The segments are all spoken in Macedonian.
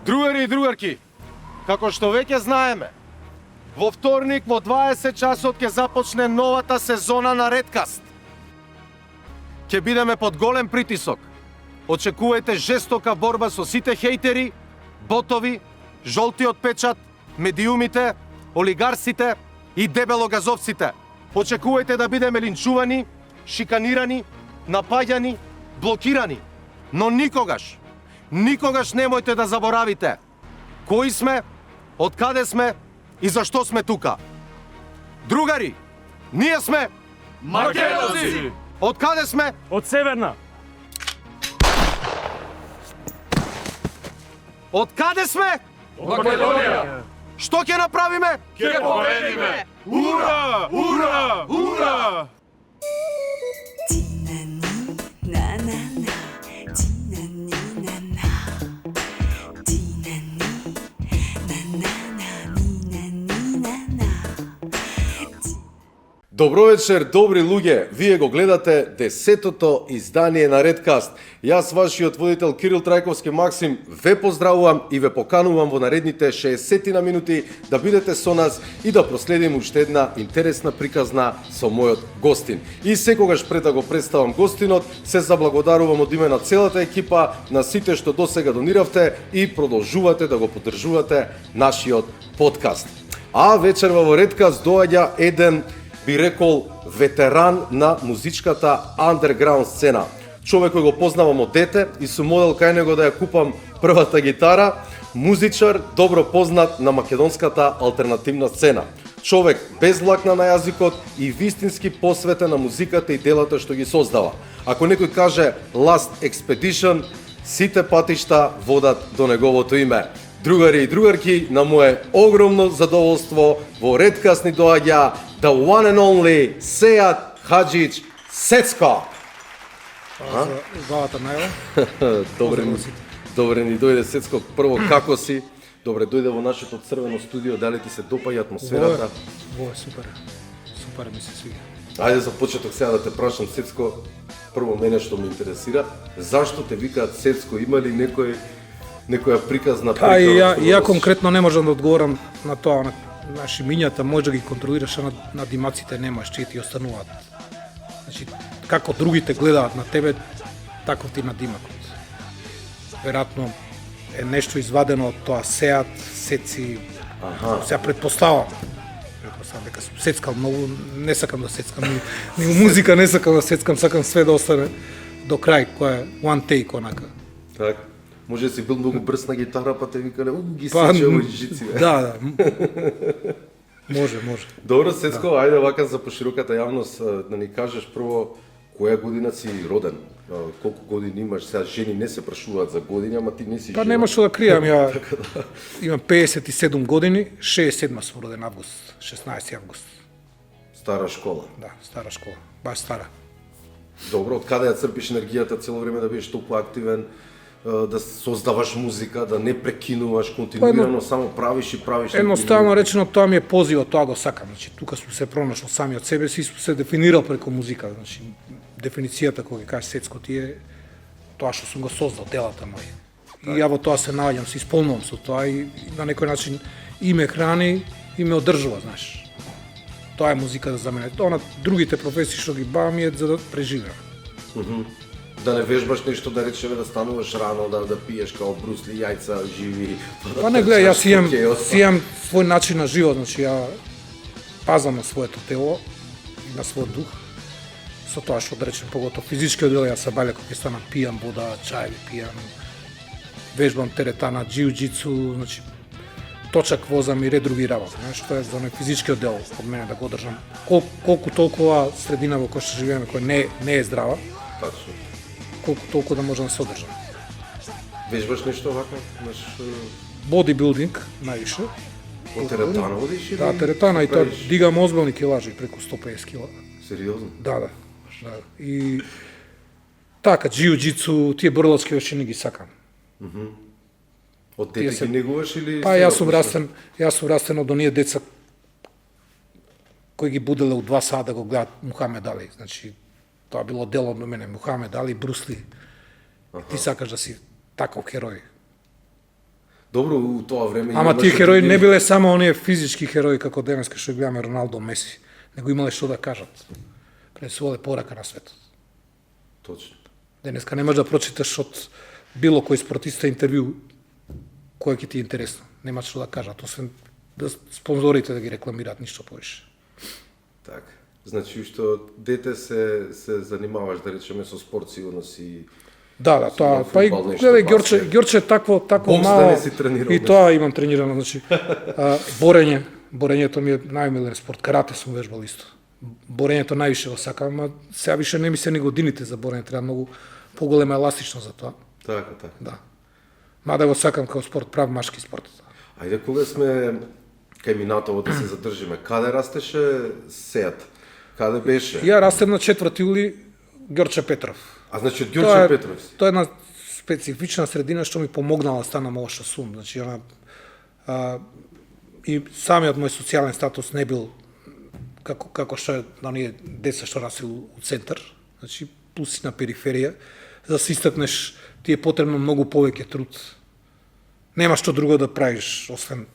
Другари и другарки, како што веќе знаеме, во вторник во 20 часот ќе започне новата сезона на Redcast. Ќе бидеме под голем притисок. Очекувајте жестока борба со сите хейтери, ботови, жолтиот печат, медиумите, олигарсите и дебелогазовците. Очекувајте да бидеме линчувани, шиканирани, напаѓани, блокирани. Но никогаш немојте да заборавите кои сме, од каде сме и зашто сме тука. Другари, ние сме Македонци! Од каде сме? Од Северна! Од каде сме? Од Македонија! Што ќе направиме? Ќе победиме! Ура! Ура! Ура! Добро вечер, добри луѓе. Вие го гледате 10-тото издание на Redcast. Јас, вашиот водител Кирил Трајковски Максим, ве поздравувам и ве поканувам во наредните 60 на минути да бидете со нас и да проследиме уште една интересна приказна со мојот гостин. И секогаш пред да го представам гостинот, се заблагодарувам од име на целата екипа, на сите што досега дониравте и продолжувате да го поддржувате нашиот подкаст. А вечерва во Redcast доаѓа еден, би рекол, ветеран на музичката андерграунд сцена. Човек кој го познавам од дете и сум модел кај него да ја купам првата гитара, музичар, добро познат на македонската алтернативна сцена. Човек без влакна на јазикот и вистински посветен на музиката и делата што ги создава. Ако некој каже Last Expedition, сите патишта водат до неговото име. Другари и другарки, на мое огромно задоволство во Redcast ни доаѓа the one and only Сеат Хаџич Сецко. Главата најава. Добре ни дојде Сецко. Прво, како си? Добре дојде во нашето црвено студио. Дали ти се допаѓа атмосферата? Во е супер. Супер ми се свиѓа. Ајде за почеток сега да те прашам, Сецко. Прво мене што ме интересира, зашто те викаат Сецко? Има ли некоја приказна Па и ја конкретно не можам да одговорам на тоа. Наши имињата може да ги контролираш, а на димаците немаш, че ти остануваат. Значи, како другите гледаат на тебе, таков ти на димакот. Веројатно е нешто извадено од тоа Сеат, Сеци. Сега предпоставам дека сум сецкал многу, не сакам да сецкам, ни музика не сакам да сецкам, сакам све да остане до крај, кој е one take онака. Так. Може да си бил многу брз на гитара, па те викале, ги сече овој жици. Да. Може. Добро, Сецко, ајде вака за пошироката јавност да ни кажеш прво која година си роден, колку години имаш, сега жени не се прашуваат за години, ама ти не си Па жена. нема што да кријам, ја имам 57 години, 67 сум роден август, 16 август. Стара школа. Да, стара школа, баш стара. Добро, од каде ја црпиш енергијата цело време да бидеш толку активен, да создаваш музика, да не прекинуваш, континуирано само правиш и правиш. Едноставно речено, тоа ми е позивот, тоа го сакам. Значи, тука сум се пронашол сами од себе си и сум се дефинирал преку музика. Значи, дефиницијата кога кажеш Сецко ти е тоа што сум го создал, делата мои. И ја во тоа се наоѓам, се исполнувам со тоа и на некој начин и ме храни и ме одржува, знаеш. Тоа е музиката за мене. Тоа на другите професии што ги бавам е за да преживеам. Да не вежбаш нешто, да речеме да стануваш рано, да пиеш као брусли, јајца, живи. Па не гледа, јас имам свој начин на живот, значи ја пазам на своето тело и на својот дух. Со тоа што да речем, поготово физичкиот дел, јас се бале кога ќе станам, пијам вода, чај, пијам, вежбам теретана, џиу-џицу, значи точак возам и ред други работи, знаеш, тоа е за оној физичкиот дел од мене да го одржам. Колку толкова средина во која што живееме, која не е здрава, Тачно. колку толку да можам да се одржам. Вежбаш нешто вака? Бодибилдинг највише. Од теретана одиш или? Да, теретана и тоа правиш? дигам озбилни килажи, преку 150 кила. Сериозно? Да. И така, џиу-џицу, тие брлачки още не ги сакам. Од дете ги негуваш или? Па јас сум растен од оние деца кои ги буделе у 2 сата да го гледат Мухамед Али. Значи, тоа било дел од мене, Мухамед Али, Брусли. Ти сакаш да си таков херој. Добро, у тоа време Ама имаше тие херои други- не биле само оние физички херои како денеска што гледаме Роналдо, Меси, него имале што да кажат. Пренесувале порака на светот. Точно. Денеска не можеш да прочиташ од било кој спортиста интервју кој ќе ти е интересно. Нема што да кажат, освен да спонзорите да ги рекламираат, ништо повише. Така. Значи, што дете се занимаваш, да речеме, со спорт, сигурно си... Да, тоа, на па и фудбал нешто, гледај баскет. Ѓорче такво Бокс мало. да не си тренирал, И не? тоа имам тренирано, значи борењето ми е најомилен спорт, карате сум вежбал исто. Борењето највише го сакам, ама сега више не ми се ни годините за борење, треба многу поголема еластичност за тоа. Така. Да. Мада го сакам како спорт, прав машки спорт. Ајде, кога сме кај Минатово да се задржиме, каде растеше сејат? Каде беше? Ја растем на 4 јули Ѓорче Петров. А значи од Тоа Ѓорче е- Петров си? Тоа е една специфична средина што ми помогнала да станам ова што сум. Значи, и самиот мој социјален статус не бил како што е на оние деца што расли у центар, значи плюс и на периферија, за да се истакнеш ти е потребно многу повеќе труд. Нема што друго да правиш освен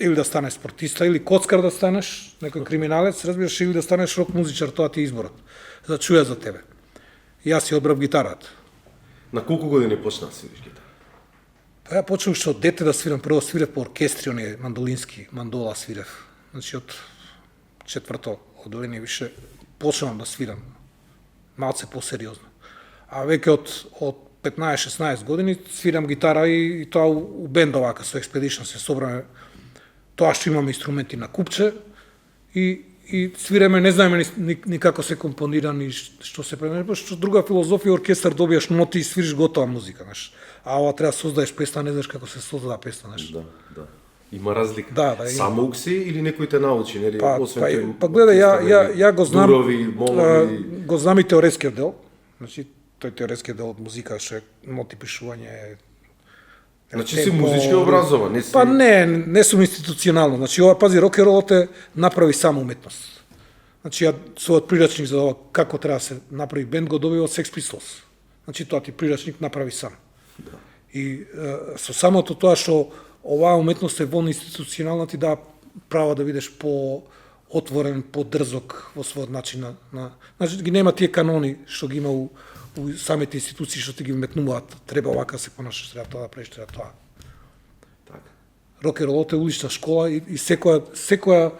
или да станеш спортиста или коцкар да станеш, некој криминалец, разбираш, или да станеш рок музичар, тоа ти е изборот. За да чуја за тебе. Јас си одбрав гитарата. На колку години почна да свириш гитара? Па ја почнав што од дете да свирам, прво свирев по оркестри, оние мандолински, мандола свирев. Значи од четврто одделение више почнав да свирам малце посериозно. А веќе од 15-16 години свирам гитара и тоа у бенд овака со Expedition се собраме тоа што имаме инструменти на купче и свиреме, не знаеме ни како се компонира, ни што се прави, што друга филозофија, оркестар добиеш ноти и свириш готова музика, знаеш. А ова треба да создаеш песна, не знаеш како се создава песна, знаеш. Да. Има разлика. Да, има. Само ук си или некој те научи, нели? Па освен тој гледај, оркестар, ја го знам, дурови, молови. го знам и теоретскиот дел. Значи, тој теоретскиот дел од музика, што е ноти пишување, Значи си музички образован, не си... Па не сум институционално. Значи, ова, пази, рок н ролот е направи само уметност. Значи, ја својот прирачник за ова, како треба да се направи бенд, го добива од Sex Pistols. Значи, тоа ти прирачник направи сам. Да. И со самото тоа што оваа уметност е вон институционална, ти дава право да бидеш по-отворен, по-дрзок во својот начин на... Значи, ги нема тие канони што ги има у самите институции што ти ги вметнуваат. Треба овака се понашаш, треба тоа да правиш, треба тоа. Така. Рок н ролот е улична школа и секоја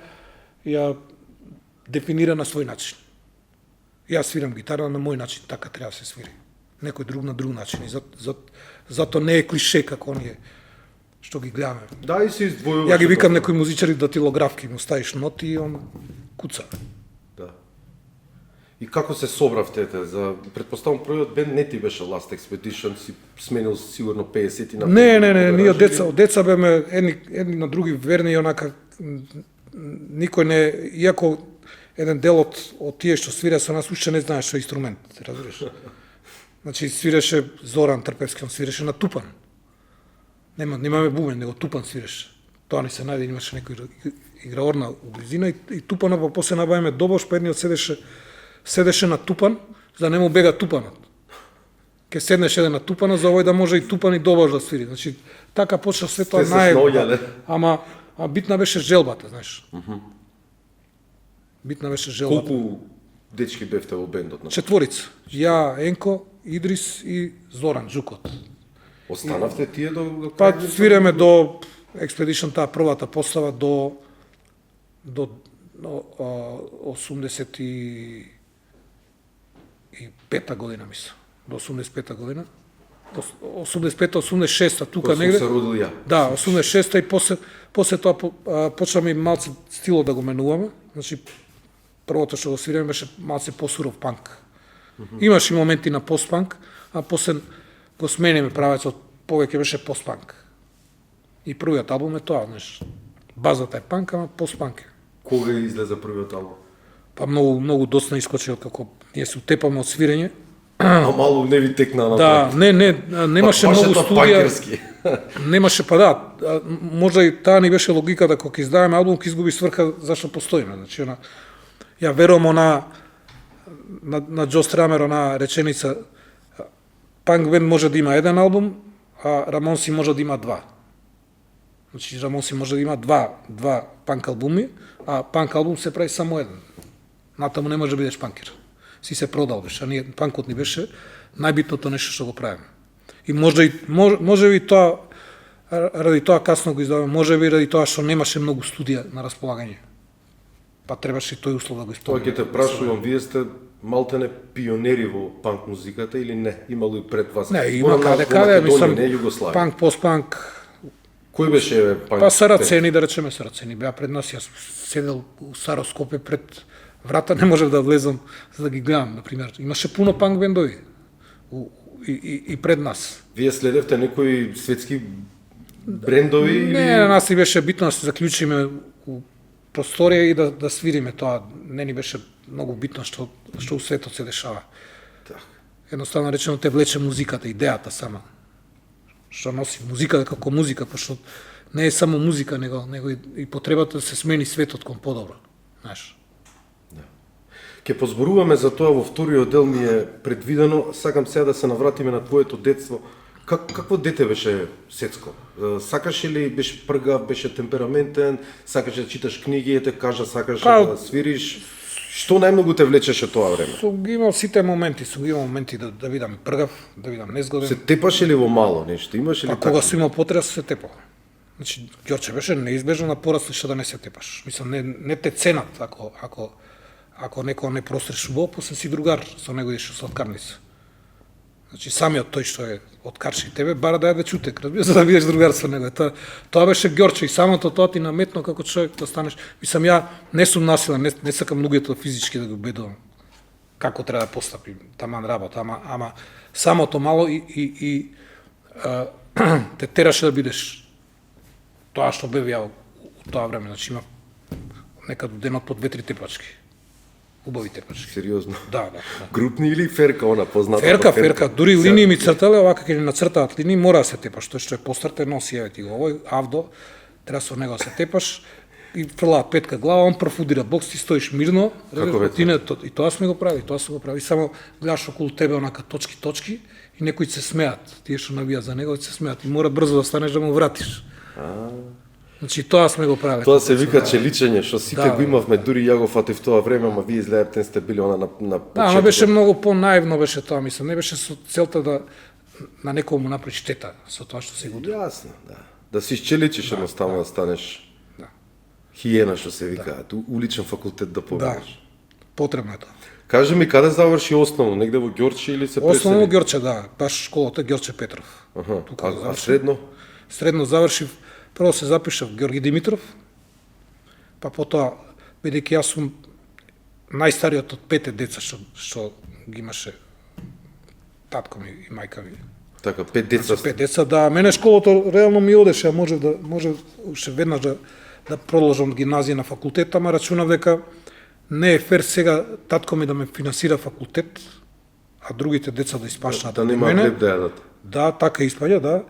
ја дефинира на свој начин. Јас свирам гитара на мој начин, така треба да се свири. Некој друг на друг начин. И зато не е клише како оние што ги гледаме. Да, и се издвојуваш. Ја ги викам некои музичари датилографки, му ставиш ноти и он куца. Да. И како се собравте за предпоставам првиот бенд не ти беше Last Expedition, си сменил сигурно 50 на Не, ние од деца беме едни на други верни и онака никој не, иако еден дел од тие што свира со нас уште не знаеш што е инструмент, разбираш? Значи свиреше Зоран Трпевски, он свиреше на тупан. Немаме бубен, него тупан свиреше. Тоа не се најде, имаше некој играор у близина и тупана, па после набавиме добош, па едниот седеше на тупан, за да не му бега тупанот. Ке седнеш еден на тупана, за овој да може и тупан и добош да свири. Значи, така почна се тоа Сте се сноѓале. Ама битна беше желбата, знаеш. Битна беше желбата. Колку дечки бевте во бендот? Четворица. Ја, Енко, Идрис и Зоран Джукот. Останавте тие до Па крај? свиреме до Expedition, таа првата постава до 85-та година, мислам. До 85-та година. 85-та, 86-та, тука Кога сум негде. се родил ја. Да, 86-та и после тоа почнаме и малце стилот да го менуваме. Значи, првото што го свиреме беше малце посуров панк. Имаше и моменти на постпанк, а после го смениме правецот, повеќе беше постпанк. И првиот албум е тоа, знаеш. Базата е панк, ама постпанк е. Кога излезе првиот албум? Па многу доцна искочил како ние се утепаме од свирење. А мало не ви текна на Да, немаше многу студија. Немаше, па да, можда и таа ни беше логиката кога ќе издаваме албум, ќе изгуби сврха зашто постоиме. Значи, ја верувам на Джо Страмер, она реченица, панк бенд може да има еден албум, а Рамонси може да има два. Значи Рамонси може да има два панк албуми, а панк албум се прави само еден. Натаму не може да бидеш панкер. Си се продал беше, а ние панкот ни беше најбитното нешто што го правиме. И може би тоа ради тоа касно го издаваме, може би ради тоа што немаше многу студија на располагање. Па требаше и тој услов да го Тоа исполним. ќе те прашувам, вие сте малтене пионери во панк музиката или не? Имало и пред вас? Не, има Зборам на каде, Македонија, мислам, не Југославија. панк, постпанк, Кој беше панк? па Сарацени, да речеме Сарацени, беа пред нас, јас седел у Старо Скопје пред врата, не можев да влезам за да ги гледам, например. Имаше пуно панк бендови и пред нас. Вие следевте некои светски брендови или... Не, на нас ни беше битно да се заклучиме у просторија и да свириме тоа. Не ни беше многу битно што у светот се дешава. Так. Едноставно речено те влече музиката, идејата сама. Што носи музиката како музика, пошто не е само музика, него и потребата да се смени светот кон подобро. Знаеш. Ке позборуваме за тоа во вториот дел ми е предвидено. Сакам сега да се навратиме на твоето детство. Какво дете беше Сецко? Сакаше ли, беше пргав, беше темпераментен, сакаше да читаш книги, те кажа сакаше да свириш? Што најмногу те влечеше тоа време? Сум ги имал сите моменти, да видам пргав, да видам незгоден. Се тепаше ли во мало нешто? Имаше ли Па кога сум имал потрес се тепал. Значи Ѓорче беше неизбежно на пораснеш да не се тепаш. Мислам не те ценат ако некој не простреш убаво, после си другар со него идеш со откарница. Значи самиот тој што е откарши тебе бара да јаде чутек, разбира, за да бидеш другар со него. Тоа беше Ѓорче и самото тоа ти наметно како човек да станеш. Мислам ја не сум насилен, не сакам луѓето физички да го убедувам како треба да постапи таман работа, ама самото мало и те тераше да бидеш тоа што бев ја у тоа време. Значи има некаду денот по 2-3 тепачки. Убави тепачки. Сериозно? Да. Групни или ферка, она позната? Ферка, дури линии ми цртале, овака ќе ни нацртаат линии, мора да се тепаш, тој што е постарте носи, еве ти го овој, авдо, треба со него да се тепаш, и фрлаат петка глава, он профудира бокс, ти стоиш мирно, и тоа сме го прави, и само гледаш околу тебе онака точки, и некои се смеат, тие што навијат за него, се смеат, и мора брзо да станеш да му вратиш. Значи тоа сме го правеле. Тоа се вика челичење, што сите го имавме, дури ја го фатив тоа време, ама вие изгледате сте били она на почетокот. Да, ама беше многу понаивно беше тоа, мислам, не беше со целта да на некому направи штета со тоа што се го. Јасно, да. Да си изчеличиш едноставно да станеш хиена што се викаат, уличен факултет да победиш. Да. Потребно е тоа. Кажи ми каде заврши основно, негде во Ѓорче или се пресели? Основно Ѓорче, да, баш школата Ѓорче Петров. А средно? Средно завршив, прво се запишав Ѓорги Димитров, па потоа, бидејќи јас сум најстариот од 5 деца што ги имаше татко ми и мајка ми. Така, 5 деца. 5 деца, да, мене школата реално ми одеше, може уште веднаш да продолжам гимназија на факултет, ама рачунав дека не е фер сега татко ми да ме финансира факултет, а другите деца да испашнат да нема хлеб да јадат. Да, така испаѓа, да.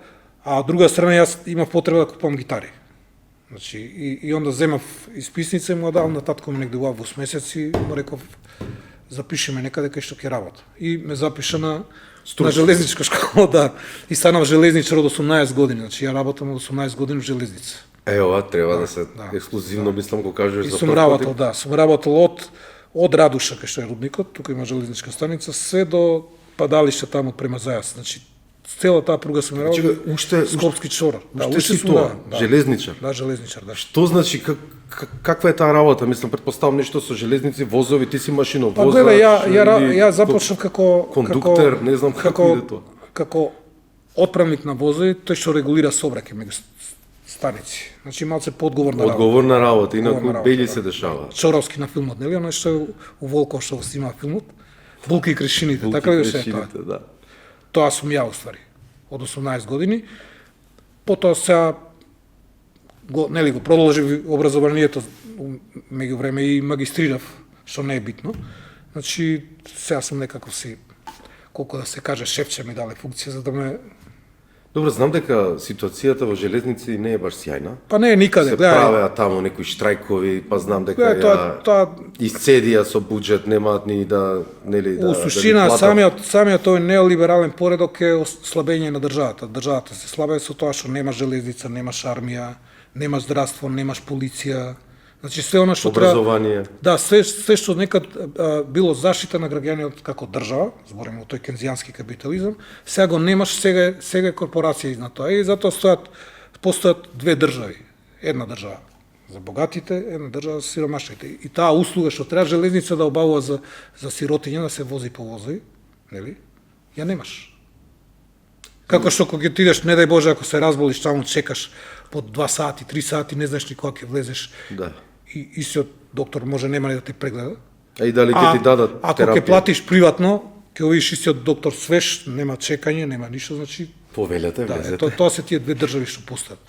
А од друга страна јас имав потреба да купам гитари. Значи и онда земав исписница и му давам на татко ми негде во август месец и му реков запиши ме некаде кај што ќе работа. И ме запиша на железничка школа, да. И станав железничар од 18 години. Значи ја работам од 18 години во железница. Ова треба да се ексклузивно мислам го кажеш за прв пат. Сум работел од Радуша кај што е рудникот, тука има железничка станица, се до падалиште таму према Зајас. Значи цела таа пруга сум работел. Уште Скопски чорар. Да, уште си тоа, железничар. Да, железничар, да. Што значи каква е таа работа? Мислам претпоставам нешто со железници, возови, ти си машиновозач. Па гледа, ја започнав како кондуктор, не знам како иде тоа. Како отправник на возови, тој што регулира сообраќај меѓу станици. Значи малце поодговорна работа. Одговорна работа, инаку бели се дешава. Чоровски на филмот, нели? Оно што е у Волков што снима филмот. Булки и крешините, така ли беше тоа? Да. Тоа сум ја уствари, од 18 години. Потоа сега го продолжив образованието меѓу време и магистрирав, што не е битно. Значи сега сум некаков си, колку да се каже, шефче ми дале функција за да ме Добро, знам дека ситуацијата во железници не е баш сјајна. Па не е никаде, Се гледај. правеа таму некои штрајкови, па знам дека Гледај, тоа исцедија со буџет, немаат ни да, нели, да... у суштина да самиот тој неолиберален поредок е ослабење на државата. Државата се слабее со тоа што нема железница, немаш армија, немаш здравство, немаш полиција. Значи све она што Образование. Да, све што некад било заштита на граѓаниот како држава, збориме о тој кензијански капитализам, сега го немаш, сега е корпорација изнад тоа и затоа постојат две држави. Една држава за богатите, една држава за сиромашните. И таа услуга што треба железница да обавува за сиротиња да се вози по возови, нели? Ја немаш. Како што кога ти идеш, не дај Боже, ако се разболиш, таму чекаш по 2 сати, 3 сати, не знаеш ни кога ќе влезеш. Да. И истиот доктор може нема ли да те прегледа. А и дали ќе ти дадат ако терапија? ќе платиш приватно, ќе видиш истиот доктор свеж, нема чекање, нема ништо, значи Повелете, да, влезете. тоа се тие две држави што постојат.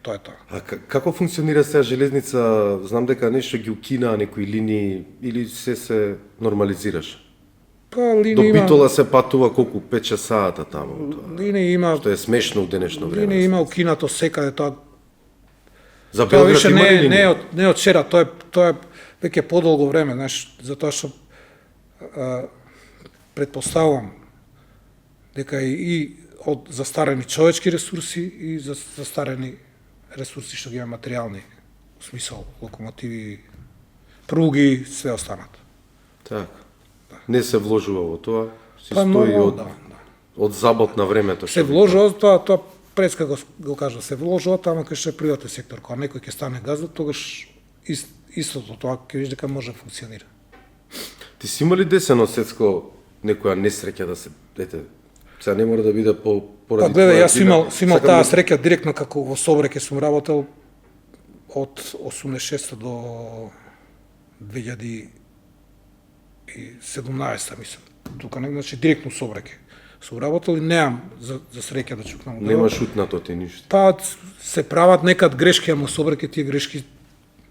Тоа е тоа. А како функционира сега железница? Знам дека нешто ги укинаа некои линии или се нормализираше? Па До линија има, Битола се патува колку 5-6 сата таму. Тоа. линија има, Што е смешно у денешно линија време. има укинато секаде, тоа За тоа Белград више има ли не линии? не од вчера, тоа е веќе подолго време, знаеш, затоа што предпоставувам дека и од застарени човечки ресурси и застарени ресурси што ги има материјални, во смисол локомотиви, пруги, све останато. Така. Не се вложува во тоа, си Па стои многу, од, да. од забот на времето. Се вложува, тоа преска го кажа, се вложува таму кај што е приватен сектор, кога некој ќе стане газда, тогаш истото тоа ќе видиш дека може да функционира. Ти си имали десено сецко некоја несреќа да се, ете, сега не мора да биде поради Па гледај, твоја јас вина. сум имал Сакам таа да- среќа директно како во Собреке сум работел од 86 до 2017 мислам. Тука не, значи директно во Собреке. Сум работел и немам за среќа да чукнам. Нема шутнато ти ништо. Па се прават некад грешки, ама во Собреке тие грешки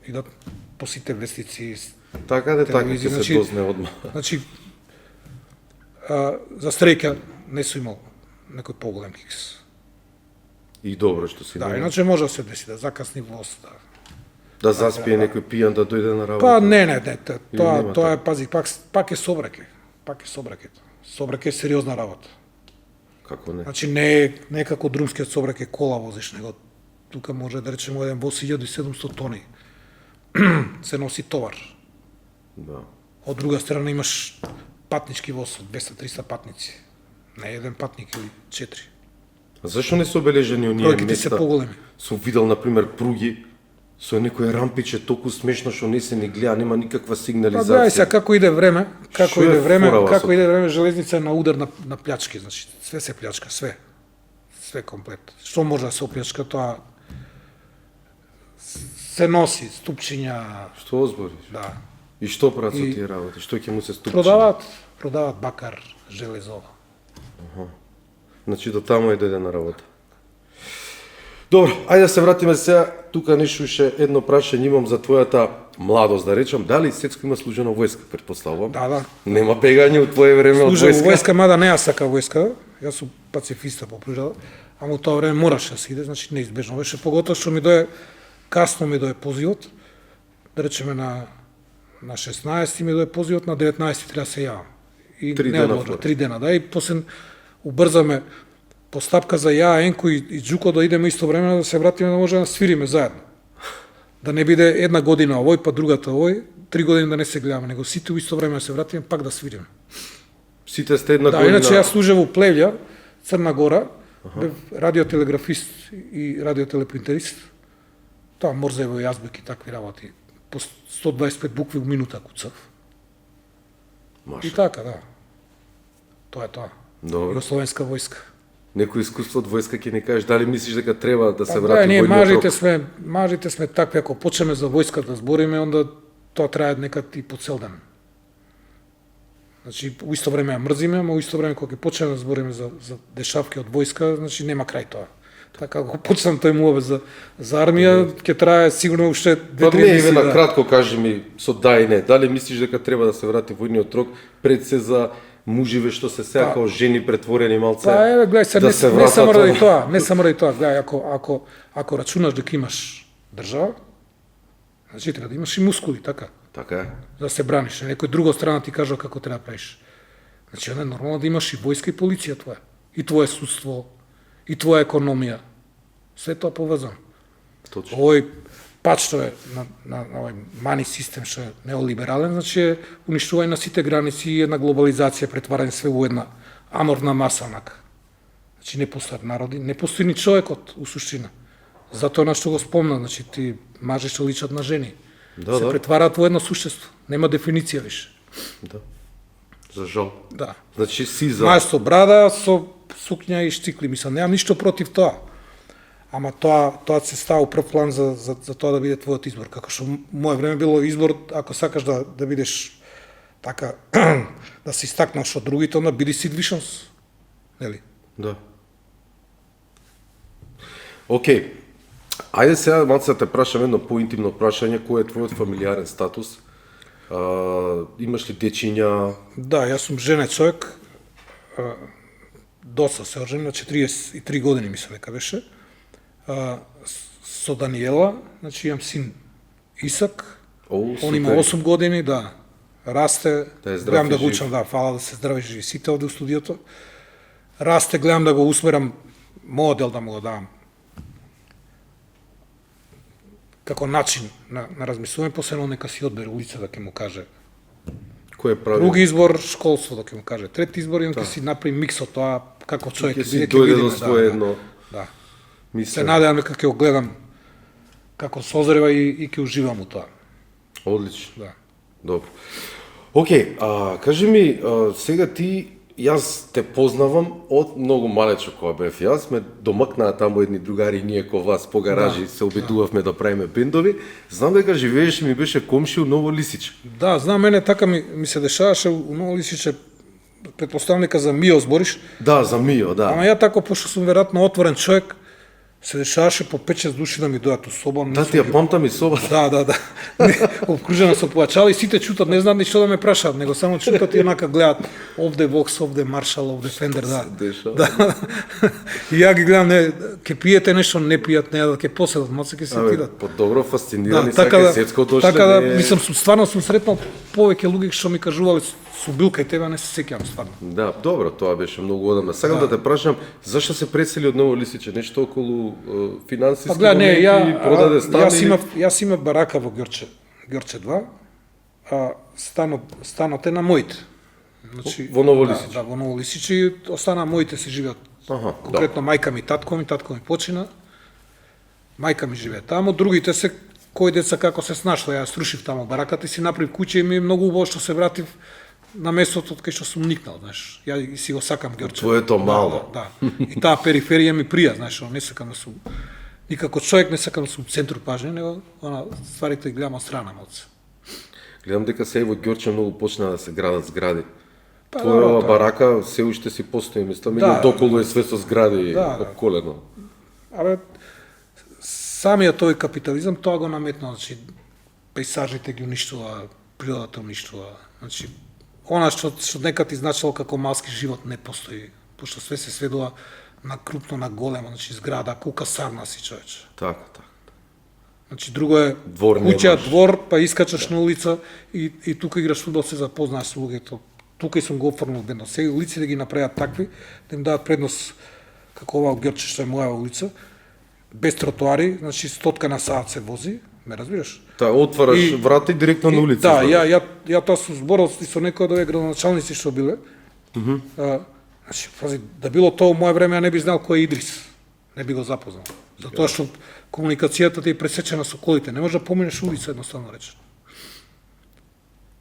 идат по сите вестици. Така де така телевизија, ќе се значи- дозне одма. Значи, за среќа не сум имал некој поголем кикс. И добро што си Да, немал. иначе може да се деси, да закасни воз, да. Да заспие некој пијан да дојде на работа. Па не, тоа нема тоа е, пази, пак е Собреке. Пак е Собреке. Собреке е сериозна работа. Како не? Значи не е како друмскиот Собреке кола возиш, него тука може да речеме еден воз 1700 тони. Се носи товар. Да. Од друга страна имаш патнички воз од 200-300 патници. Не еден патник или 4. А зашо не се обележени оние Бројките се места? поголеми. Сум видел, например, пруги со некој рампиче толку смешно што не се ни гледа, нема никаква Па сигнализација. гледај сега како иде време, Што е форава со како иде време железница е на удар на плячки, значи све се плячка, све. Све комплет. Што може да се оплячка, тоа се носи, ступчиња, Што озбориш? да. И што прават со И- тие работи? Што ќе му се ступчи? Продаваат бакар, железо. Значи до таму е дојде работа. Добро, ајде да се вратиме сега. Тука нешто уште едно прашање имам за твојата младост, да речам. Дали Сецко има служено војска, претпоставувам? Да. Нема бегање у твое време од Служев војска. во војска, мада не ја сака војска. Јас сум пацифиста по природа, ама у тоа време мораше да се иде, значи неизбежно беше, поготоа што касно ми дое позивот, да речеме на 16 ми дое позивот, на 19 треба да се јавам. И 3 не дена одложа, втора. 3 дена, да, и после убрзаме постапка за ја, Енко и Джуко да идеме исто време да се вратиме да може да свириме заедно. Да не биде една година овој, па другата овој, 3 години да не се гледаме, него сите у исто време да се вратиме пак да свириме. Сите сте една Да, година. иначе јас служев во Плевља, Црна Гора, бев радиотелеграфист и радиотелепринтерист. Тоа морзево и азбук и такви работи. По 125 букви у минута куцав. Маша. И така, да. Тоа е тоа. Добро. Југословенска војска. Некој искуство од војска ќе ни кажеш дали мислиш дека треба да се Па, врати ние војниот рок? мажите сме такви, ако почнеме за војска да збориме, онда тоа трае некад и по цел ден. Значи, у исто време ја мрзиме, ама у исто време кога ќе почнеме да збориме за дешавки од војска, значи нема крај тоа. Така, ако почнам тој муаве за армија, ќе трае сигурно уште Па 2-3 не, месеци. на кратко кажи ми со да и не. Дали мислиш дека треба да се врати војниот рок пред се за муживе што се сега како жени претворени малце. Па еве гледај се, да не, се не вратат само ради во- тоа, не само ради тоа, гледај, ако рачунаш дека имаш држава, значи треба да имаш и мускули, така, Така е. да се браниш. Некој друга страна ти кажува како треба да правиш. Значи, onda je normalno da imaš i vojska i policija tvoja, i tvoje sudstvo, i tvoja ekonomija. Sve to povezano. Точно. Овој пат што е на овој мани систем што е неолиберален, значи е уништување на сите граници и една глобализација, претварање све во една аморна маса онака. Значи не постојат народи, не постои ни човекот у суштина. Затоа на што го спомна, значи ти мажи што личат на жени. Да, се да. претвараат во едно суштество. Нема дефиниција више. Да. За жал. Да. Значи си за... Мај со брада, со сукња и штикли, мислам, немам ништо против тоа. Ама тоа се става у прв план за тоа да биде твојот избор. Како што моје време било избор, ако сакаш да бидеш така, да се истакнаш од другите, onda биди Сид Вишонс. Нели? Да. Океј. Ајде сега малце да те прашам едно поинтимно прашање, кој е твојот фамилиарен статус? Имаш ли дечиња? Да, јас сум женет човек. Доста се ожени, на 43 години мислам дека беше. Со Даниела, значи имам син Исак. О, Он има супер. 8 години, да. Расте, Да е здрав гледам и да го жив. учам, да, фала да се здрави и живи сите овде у студиото. Расте, гледам да го усмерам, мојот дел да му го давам. Како начин на размислување, посебно нека си одбере улица да ќе му каже. Кој е прави? Други избор, школство да ќе му каже. Трети избор, и он ќе си направи микс од тоа, како човек Ќе си биде, дојде видиме, до свое едно Да. Се мислење. надевам дека ќе го гледам како созрева и ќе уживам у тоа. Одлично. Да. Добро. Океј, кажи ми, сега ти, јас те познавам од многу малечко кога бев јас, ме домакнаа таму едни другари и ние ко вас по гаражи се обидувавме да правиме бендови. Знам дека живееш и ми беше комши у Ново Лисиче. Да, знам, мене така ми се дешаваше у Ново Лисиче, претпоставам дека за Мио збориш, Да, за Мио, да. ама ја тако, пошто сум веројатно отворен човек, се дешаваше по 5-6 души да ми дојат у соба. Да, ти ја памтам и собата. Да. Не, обкружена со појачала и сите чутат, не знаат ни што да ме прашаат, него само чутат и онака гледаат овде Вокс, овде Маршал, овде Фендер, да. Дешава. Да. И ја ги гледам, не, ќе пиете нешто, не пијат, не јадат, ќе поседат, маце ќе се Абе, отидат. по добро фасцинирани Да, така да, сетско дошле. така да, не е- мислам, стварно сум сретнал повеќе луѓе што ми кажувале су бил кај тебе, не се сеќавам стварно. Да, добро, тоа беше многу одамна. Сакам да те прашам, зашто се пресели од Ново Лисиче? Нешто околу финансиски Па гледа, не, моменти, продаде стан јас имав барака во Ѓорче 2, а станот е на моите. Значи, Во Ново Лисиче? Да, во Ново Лисиче и остана моите се живеат. Аха, Конкретно мајка ми, татко ми почина. Мајка ми живее таму, другите се кои деца како се снашла, ја срушив таму бараката и си направив куќа и ми е многу убаво што се вратив на местото од кај што сум никнал, знаеш. Ја и си го сакам Ѓорче. Твоето мало. Да. И таа периферија ми прија, знаеш, не сакам да сум никако човек, не сакам да сум центар пажње, него она стварите ги гледам од страна моц. Гледам дека се во Ѓорче многу почна да се градат згради. Па, Твоја добро, тоа. барака се уште си постои, мислам, или Да. доколу е све со згради Да, да. обколено. Абе, самиот тој капитализам тоа го наметна, значи пейзажите ги уништува, природата уништува. Значи она што некад изначало како малски живот не постои, пошто све се сведува на крупно, на големо, значи зграда, кука сарна си човече. Така, така. Значи друго е Двор куќа, немаш. двор, па искачаш на улица и тука играш фудбал, се запознаеш со луѓето. Тука и сум го оформил бедно. Сега улици да ги направат такви, да им дадат предност како ова Ѓорче што е моја улица, без тротоари, значи 100 на саат се вози, ме разбираш? Та отвараш И- врата и директно на улица. Да, излазиш. ја тоа сум зборал и со некои од овие градоначалници што биле. Значи, пази, да било тоа у моје време, ја не би знал кој е Идрис. Не би го запознал. Затоа што комуникацијата ти е пресечена со колите. Не може да поминеш улица, едноставно речено.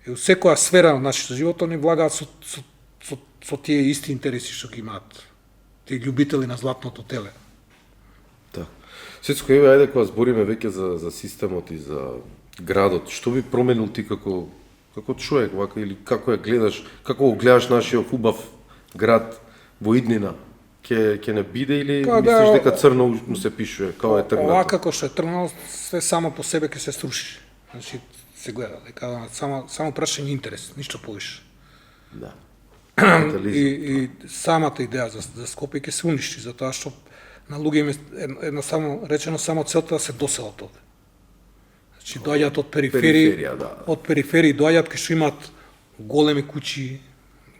И у секоја сфера на нашето живот, они влагаат со тие исти интереси што ги имаат. Тие љубители на златното теле. Да. Сецко, еве, ајде кога збориме веќе за системот и за градот, што би променил ти како човек, вака, или како ја гледаш, како го гледаш нашиот хубав град во иднина? Ќе не биде или Па, мислиш да, дека црно му се пишува, као е тргнато? Ова како што е тргнало, све само по себе ќе се струши. Значи, се гледа, дека само прашање интерес, ништо повише. Да. и самата идеја за Скопје ќе се уништи, затоа што на луѓе им е едноставно речено само целта да се доселат овде. Значи доаѓаат од Периферија, да. од периферии доаѓаат кај што имаат големи куќи,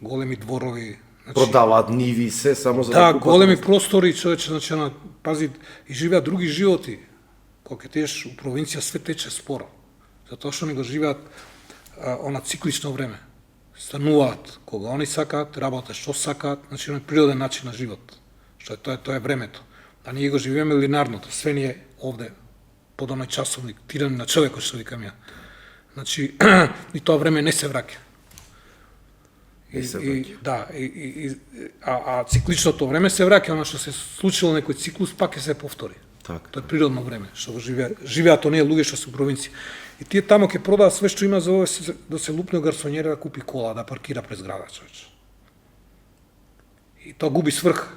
големи дворови, значи Продаваат ниви се само за да, купат големи место. простори, човече, значи пази и живеат други животи. Кога ќе тееш у провинција све тече споро. Затоа што не го живеат она циклично време. Стануваат кога они сакаат, работат што сакаат, значи на природен начин на живот. Што е тоа е времето. А ние го живееме линарното, све ни е овде под оној часовник, тиран на човекот што викам ја. Значи и тоа време не се враќа. А цикличното време се враќа, она што се случило некој циклус, пак ќе се повтори. Така. Тоа е природно време, што го живеат оние луѓе што се у провинција. И тие тамо ќе продаат све што има за да се лупне гарсонјера да купи кола, да паркира през града, човече. И тоа губи сврх.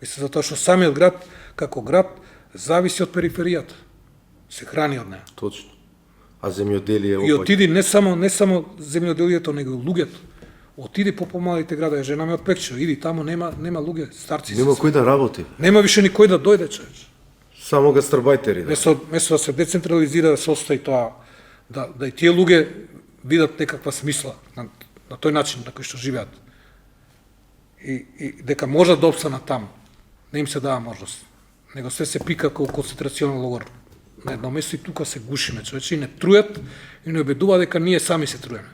Мислам, затоа што самиот град, како град, зависи од периферијата. Се храни од неа. Точно. А земјоделие И опак. отиди не само земјоделието, него и луѓето. Отиди по помалите градови, жена ми од Пекчево, иди тамо нема луѓе, старци Нема се. кој да работи. Нема више никој да дојде, човече. Само гастарбајтери. Да. Место да се децентрализира, да се остави тоа, да и тие луѓе видат некаква смисла на тој начин на кој што живеат. И дека можат да опстанат таму. Не им се дава можност. Него све се пика како концентрационен логор на едно место и тука се гушиме, човече, и не трујат и не обидува дека ние сами се труеме.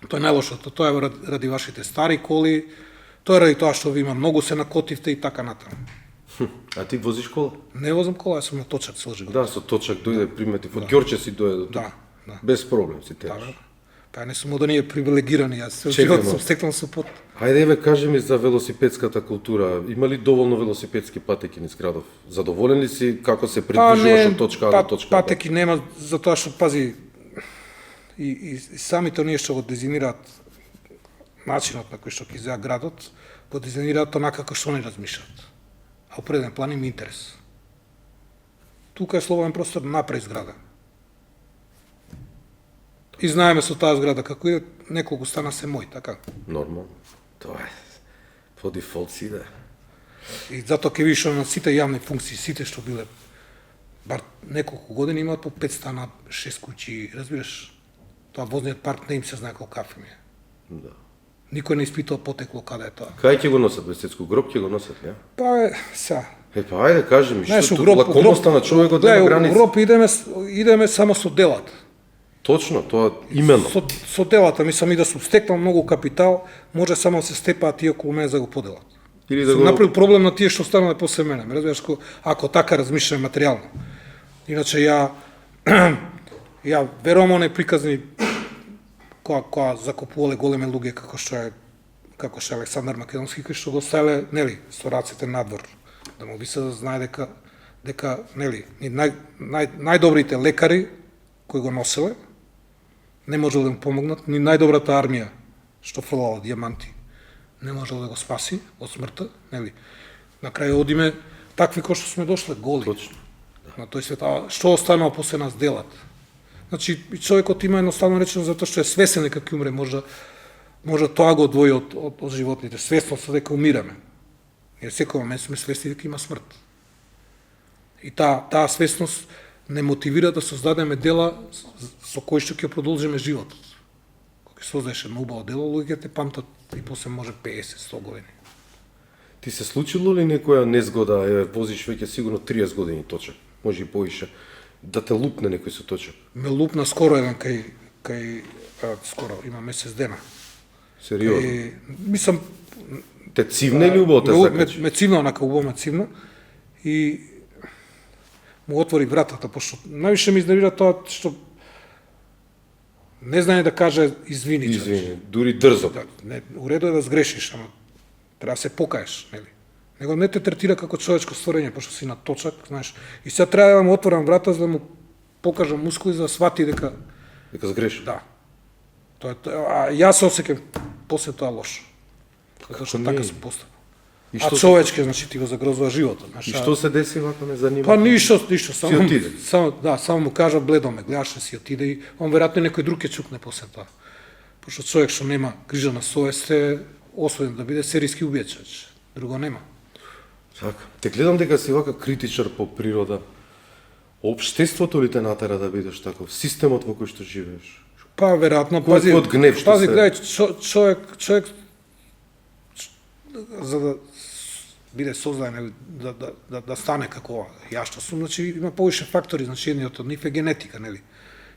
Тоа е најлошото, тоа е ради вашите стари коли, тоа е ради тоа што ви има многу се накотивте и така натаму. А ти возиш кола? Не возам кола, јас сум на точак цел живот. Да, со точак дојде приметив. Од Ѓорче си дојде до тука. Да. Без проблем си Да, тераш. Па не сум од оние привилегирани, јас се Чекај, живот ма. сум стекнал со пот. Хајде еве кажи ми за велосипедската култура. Има ли доволно велосипедски патеки низ градов? Задоволен ли си како се придвижуваш од точка А до точка Б? патеки нема, затоа што пази и самите оние што го дизајнираат начинот на кој што ќе изеа градот, го дизајнираат онака како што они размишljаат. А у преден план им интерес. Тука е слободен простор напред зграда. И знаеме со таа зграда како иде, неколку стана се мој, така. Нормално. Тоа е. По дефолт си да. И затоа ќе видиш на сите јавни функции, сите што биле бар неколку години имаат по 5 стана, 6 куќи, разбираш? Тоа возниот парк не им се знае колку кафе ми е. Да. Никој не испитува потекло каде е тоа. Кај ќе го носат бесецко гроб ќе го носат, ја? Па сега. Па ајде кажи ми, Знаеш, што у тут лакомоста на човекот гледај, нема у граници. гроб идеме само со делата. Точно, тоа именно. Со делата, мислам и да сум стекнал многу капитал, може само да се степаат тие околу мене за да го поделат. Или да Сум го направил проблем на тие што останале после мене, ме разбираш, ако така размишлям материјално. Иначе ја верувам оние приказни која закупувале големи луѓе како што е Александар Македонски, кој што го ставиле, нели, со рацете надвор. Да му би се да знае дека нели, најдобрите лекари кои го носеле, не можело да му помогнат, ни најдобрата армија што фрлала дијаманти не можело да го спаси од смртта, нели. На крај одиме такви кои што сме дошле голи. Точно. На тој свет, а што останува после нас делат? Значи, човекот има едноставно речено затоа што е свесен дека ќе умре, може тоа го одвои од животните, свесност дека умираме. Ние секој момент сме свесни дека има смрт. И таа свесност не мотивира да создадеме дела со кои што ќе продолжиме животот. Кога ќе создадеш едно убаво дело, луѓето те памтат и после може 50-100 години. Ти се случило ли некоја незгода, возиш веќе сигурно 30 години точак, може и повише, да те лупне некој со точак? Ме лупна скоро еден скоро, има месец дена. Сериозно? Мислам, Те цивне или убаво те закачи? ме цивна, онака убаво ме цивна и му отвори вратата, пошто највише ме изнервира тоа што не знае да каже извини. Извини, дури дрзо. Да, не, у реду е да сгрешиш, ама треба да се покаеш, нели? Него не те третира како човечко створење, пошто си на точак, знаеш. И сега треба да му отворам врата за да му покажам мускули за да свати дека сгреши. да. А јас се осеќам после тоа лошо. Зашто така сум постапил. А човечки, значи ти го загрозува животот, знаеш. И што се деси вака ме занима? Па ништо, само отиде. Само му кажа бледо ме, гледаше си отиде и он веројатно некој друг ќе чукне после тоа. Пошто човек што нема грижа на совест е осуден да биде серијски убиец. Друго нема. Така. Те гледам дека си вака критичар по природа. Општеството ли те натера да бидеш таков? Системот во кој што живееш? Па веројатно Кој од гнев што пази, се- гледај, човек за да биде создаден да стане како ова, ја што сум, значи има повише фактори, значи едниот од нив е генетика, нели?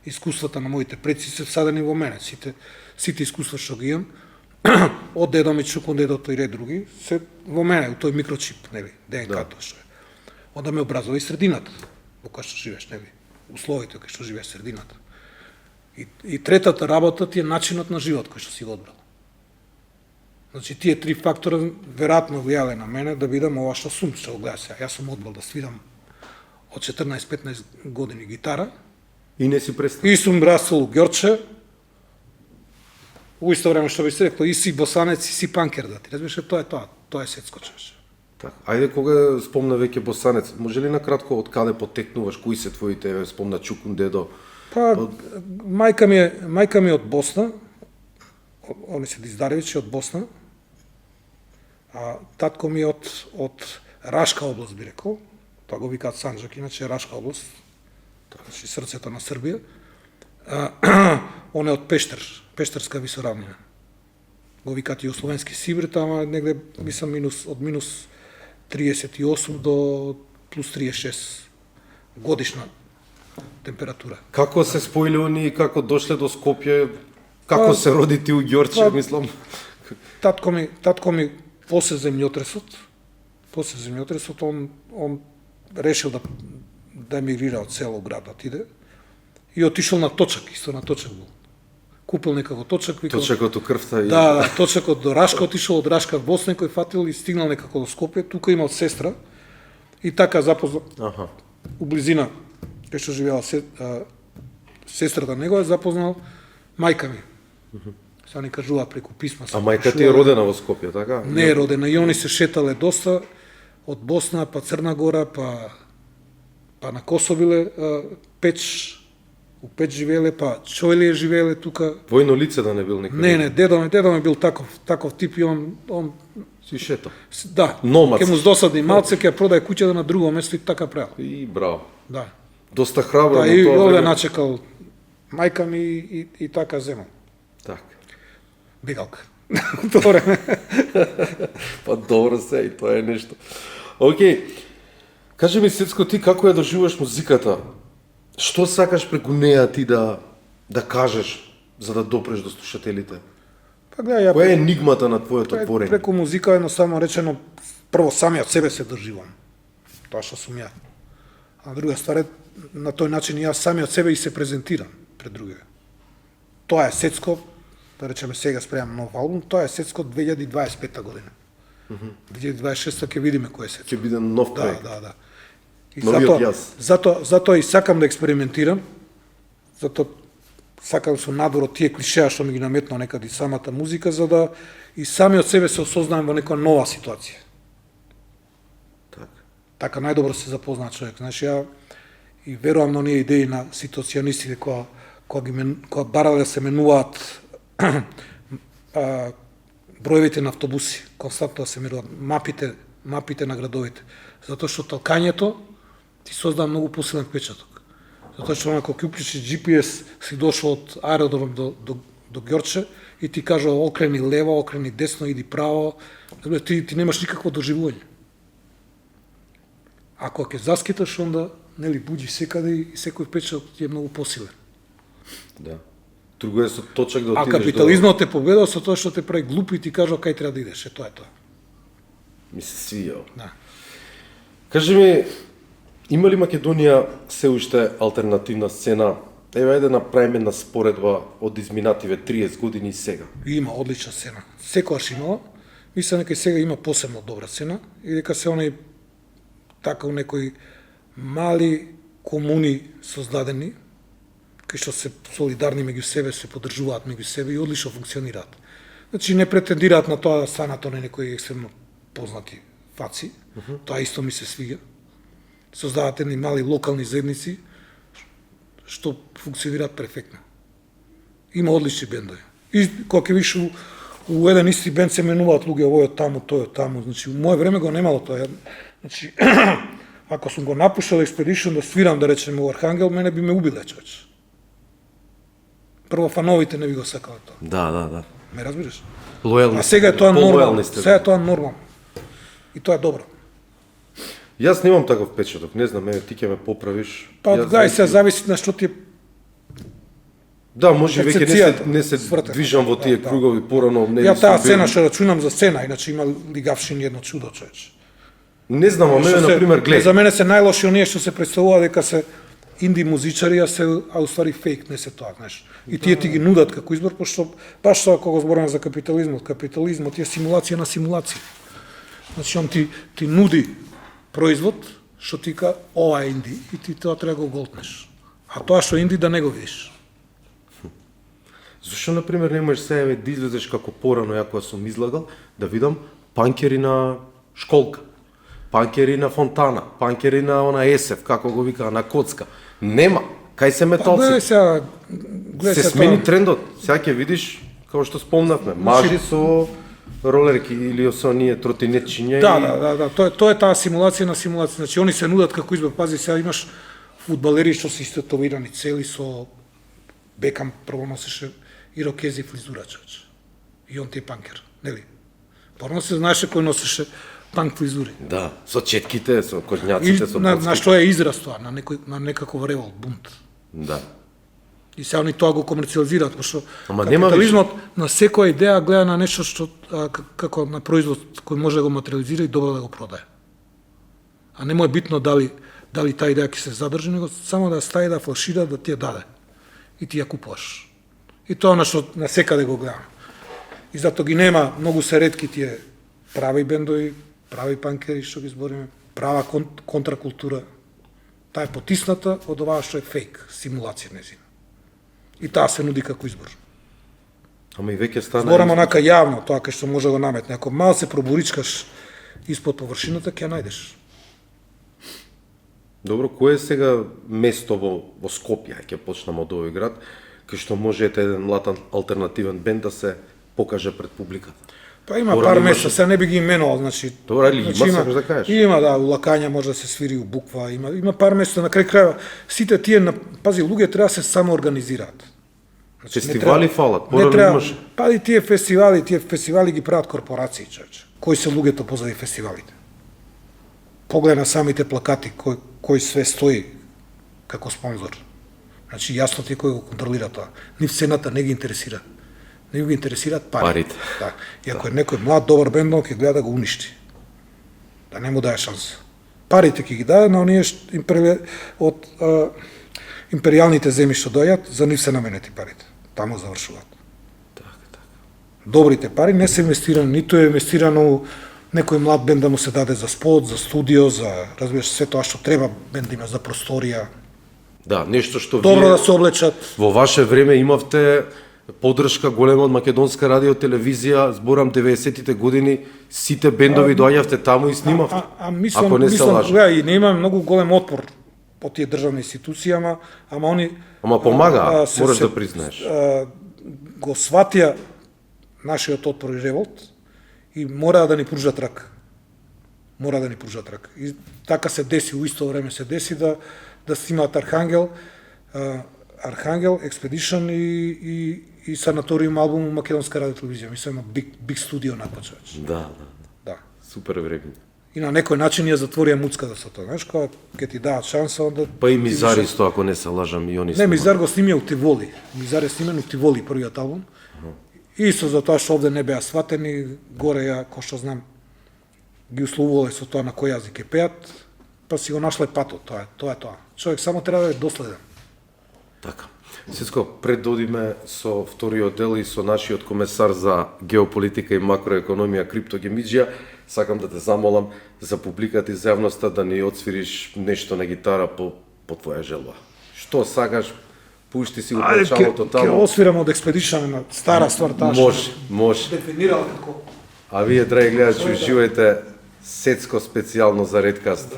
Искуствата на моите предци се всадени во мене, сите искуства што ги имам, од дедо ми, чукун дедото и ред други, се во мене, у тој микрочип, нели, ДНК-то што е. Онда ме образува и средината, во која што живееш, нели, условите кај што живееш средината. И третата работа ти е начинот на живот кој што си го одбрал. Значи, тие три фактора веројатно влијале на мене да бидам ова што сум, што го гледа сега. Јас сум одбрал да свирам од 14-15 години гитара И не си престан. и сум растал у Ѓорче, у исто време што би се рекло, и си босанец, и си панкер, да ти разбираш, тоа е сетско човече. Така. Ајде кога спомна веќе босанец, може ли накратко од каде потекнуваш, кои се твоите, спомна Чукун дедо? Па, мајка ми е од Босна, они се Диздаревичи од Босна, а татко ми е од Рашка област, би рекол, тоа го викаат Санџак, иначе е Рашка област, значи срцето на Србија. Он е од Пештер, Пештерска висоравнина. Го викаат Југословенски Сибир, тама негде, мислам, од минус 38 до плюс 36 годишна температура. Како се споиле они и како дошле до Скопје? Како се роди ти у Ѓорче, мислам? Татко ми после земјотресот, он решил да емигрира од село град да отиде и отишол на Точак, исто на Точак бил. Купил некако Точак, викал. Точакот у крвта и... Да, Точакот до Рашка, отишол од Рашка в Босна, кој фатил и стигнал некако до Скопје, тука имал сестра и така запознал Аха. у близина кај што живеела сестрата негова, запознал мајка ми. Сега ни кажува преку писма. А мајка ти е родена во Скопје, така? Не е родена, и они се шетале доста, од Босна, па Црна Гора, па на Косовиле, Печ, у Печ живееле, па Чојлие живееле тука. Војно лице да не бил некој? Не, дедо ми бил таков тип и он Си шета. да, Номад. ќе му здосади малце, ќе ја продаде куќата на друго место и така правил. И браво. Да. Доста храбро Да, во и тоа овде време. начекал мајка ми и така земал. Така. Бегалка. Тоа време. Па добро се, и тоа е нешто. Океј. Кажи ми, Сецко, ти како ја доживуваш музиката? Што сакаш преку неа ти да кажеш за да допреш до слушателите? Па гледај, ја Која е енигмата на твоето творење? преку музика едноставно речено прво самиот себе се доживам. Тоа што сум ја. А друга ствар е на тој начин и јас самиот себе и се презентирам пред другите. Тоа е Сецко, да речеме сега спремам нов албум, тоа е Сецко 2025 година. 2026 ќе видиме кој е Сецко. Ќе биде нов Да, проект. да. И Новиот јас. затоа и сакам да експериментирам, затоа сакам со надвор од тие клишеа што ми ги наметнал некаде и самата музика, за да и самиот себе се осознаем во некоја нова ситуација. Така. Така најдобро се запознаа човек. Значи, ја и верувам на оние идеи на ситуационистите која барале да се менуваат броевите на автобуси, константно да се меруваат мапите на градовите. Затоа што толкањето ти создава многу посилен впечаток. Затоа што ако ќе уклучиш GPS, си дошол од аеродром до Ѓорче и ти кажа окрени лево, окрени десно, иди право, ти немаш никакво доживување. Ако ќе заскиташ, онда нели буди секаде и секој впечаток ти е многу посилен. Да. Друго е со Точак да А отидеш капитализмот те победува со тоа што те прави глуп и ти кажа кај треба да идеш, тоа е тоа. Ми се свија. Да. Кажи ми, има ли Македонија се уште алтернативна сцена? Еве, ајде направиме една споредба од изминативе 30 години и сега. И има одлична сцена. Секогаш имала. Мислам дека и сега има посебно добра сцена и дека се онај така у некои мали комуни создадени, кои што се солидарни меѓу себе, се поддржуваат меѓу себе и одлично функционираат. Значи не претендираат на тоа да станат они некои екстремно познати фаци, тоа исто ми се свиѓа. Создават едни мали локални заедници што функционираат перфектно. Има одлични бендови. И кога ќе виш у еден исти бенд се менуваат луѓе, овој од таму, тој од таму, значи, у моје време го немало тоа. Значи, ако сум го напушал Expedition да свирам, да речеме, у Архангел, мене би ме убиле, човече. Прво фановите не би го сакале тоа. Да. Ме разбираш? Лојални. А сега е тоа нормално. Полојални сте. Сега е тоа нормално. И тоа е добро. Јас немам таков впечаток, не знам, ти ќе ме поправиш. Па, Јас гај, веќе- се зависи на што ти е. Да, може веќе перцепцијата, не се свртев. движам во тие Да. кругови порано, не Ја сум таа бил- цена што рачунам за цена, иначе има лигавшин едно чудо, човече. Не знам, а мене на пример гледај. За мене се најлоши оние што се представува дека се инди музичари, а уствари фейк, не се тоа, знаеш. И тие ти ги нудат како избор, пошто баш тоа кога збориме за капитализмот, капитализмот е симулација на симулација. Значи он ти нуди производ што ти ка ова е инди и ти тоа треба да го голтнеш. А тоа што е инди да не го видиш. Зошто, на пример, не можеш сега да излезеш како порано, ја кога сум излагал, да видам панкери на школка, панкери на фонтана, панкери на она есев, како го викаа, на коцка. Нема. Кај се Па гледај металци? сега, Се смени трендот. Сега ќе видиш, како што спомнавме, мажи со ролерки или со оние тротинетчиња. Да, тоа е таа симулација на симулација. Значи они се нудат како избор. Пази, сега имаш фудбалери што се истетовирани цели со Бекам прво носеше ирокези флизура, човече. И он ти е панкер, нели? Порно се знаеше кој носеше панк флизури. Да, со четките, со И кожњаците, со на боцките. што е израз тоа, на некаков револ, бунт. Да. И сега они тоа го комерциализираат, пошто Ама нема капитализмот на секоја идеја гледа на нешто што како на производ кој може да го материализира и добро да го продае. А не му е битно дали таа идеја ќе се задржи, него само да стави да фалшира, да ти ја даде. И ти ја купуваш. И тоа на што на секаде го гледам. И затоа ги нема, многу се ретки тие прави бендови, прави панкери што ги збориме, права контракултура. Таа е потисната од оваа што е фейк, симулација незина. И таа се нуди како избор. Ама и веќе стана... Зборам онака јавно, тоа кај што може да го наметне. Ако мал се проборичкаш испод површината, ќе ја најдеш. Добро, кое е сега место во Скопје, ќе почнам од овој град, кај што може еден млад алтернативен бенд да се покаже пред публиката? Па има Порано пар имаше- места, сега не би ги именувал, значи. Добро, али има, значи, сакаш да кажеш? Има, да, у Лакања може да се свири у Буква, има пар места на крај крајва. Сите тие, пази, луѓе треба да се самоорганизираат. Значи, Фестивали фалат, не порано треба, имаше. Пази тие фестивали ги прават корпорации, човече. Кои се луѓето позади фестивалите? Погледа на самите плакати, кој све стои како спонзор. Значи, јасно ти кој го контролира тоа. Нив цената не ги интересира. Не ги интересираат Парите. Да. И ако е некој млад, добар бенд, ќе гледа да го уништи. Да не му даде шанса. Парите ќе ги даде на оние од империјалните земји што доаѓаат, за нив се наменети парите. Таму завршуваат. Така. Добрите пари не се инвестирани, ниту е инвестирано некој млад бенд да му се даде за спот, за студио, за, разбираш, се тоа што треба бенд да има, за просторија. Да, нешто што Добро вие да се облечат. во ваше време имавте поддршка голема од македонска радио телевизија, зборам 90-тите години, сите бендови доаѓавте таму и снимавте. Мислам, ако не се лажам. гледа, и не има многу голем отпор по тие државни институции, ама они... Ама помага, мораш да признаеш. Го сватија нашиот отпор и револт и мора да ни пружат рака. Мора да ни пружат рака. И така се деси, у исто време се деси да снимаат Архангел, Expedition и Санаториум албум македонска радио телевизија. Мислам, биг студио накој човеч. Да. Да. Супер време. И на некој начин ја затворија муцката со тоа, знаеш, кога ќе ти дадат шанса, онда... Па и Мизар исто, ако не се лажам, и они Не, Мизар го снимија у Тиволи. Мизар е снимен у Тиволи, првиот албум. Исто за тоа што овде не беа сватени, горе ја, кој што знам, ги условувале со тоа на кој јазик ќе пеат, па си го нашле патот, тоа е тоа. Човек само треба да е доследен. Така. Сеско, пред да одиме со вториот дел и со нашиот комесар за геополитика и макроекономија Крипто Гемиџија, сакам да те замолам за публиката и за јавноста да ни отсвириш нешто на гитара по твоја желба. Што сакаш, пушти си го началото Ќе таму. освирам од Expedition на стара ствар таа Може. дефинирала како... А вие, драги гледачи, уживајте Сецко специјално за Редкаст.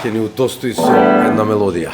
Ќе ни удостои со една мелодија.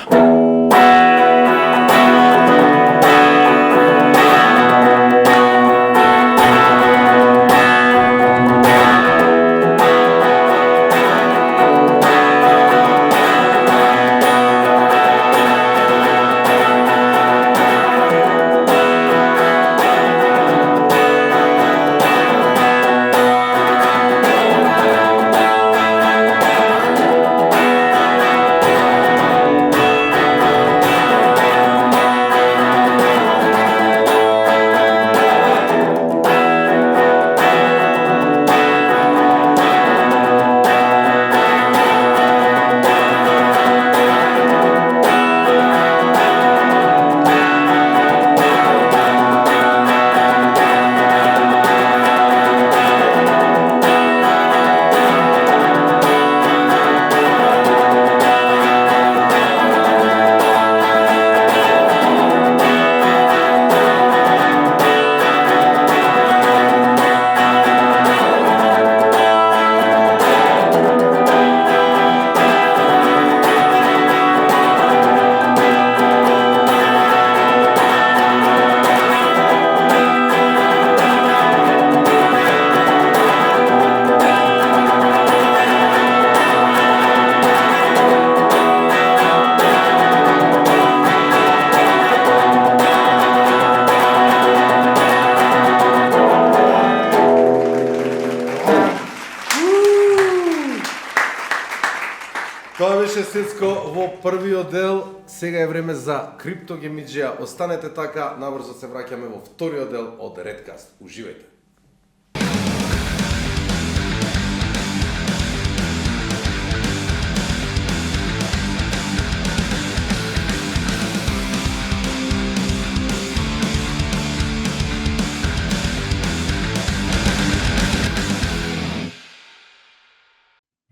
Тоа беше Сецко во првиот дел. Сега е време за криптогемиджија. Останете така, набрзо се враќаме во вториот дел од Redcast. Уживајте.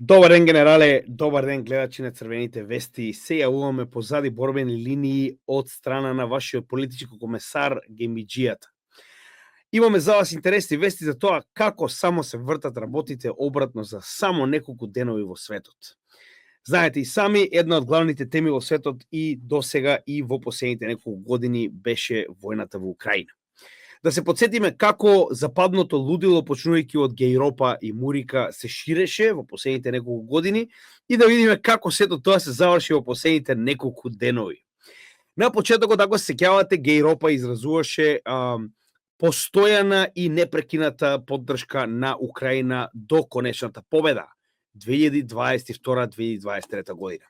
Добар ден, генерале, добар ден, гледачи на Црвените вести. Се јавуваме позади борбени линии од страна на вашиот политички комесар Гемиджијата. Имаме за вас интересни вести за тоа како само се вртат работите обратно за само неколку денови во светот. Знаете и сами, една од главните теми во светот и досега и во последните неколку години беше војната во Украина. Да се подсетиме како западното лудило, почнувајќи од Гејропа и Мурика, се ширеше во последните неколку години и да видиме како сето тоа се заврши во последните неколку денови. На почетокот, ако се сеќавате, Гејропа изразуваше постојана и непрекината поддршка на Украина до конечната победа 2022-2023 година.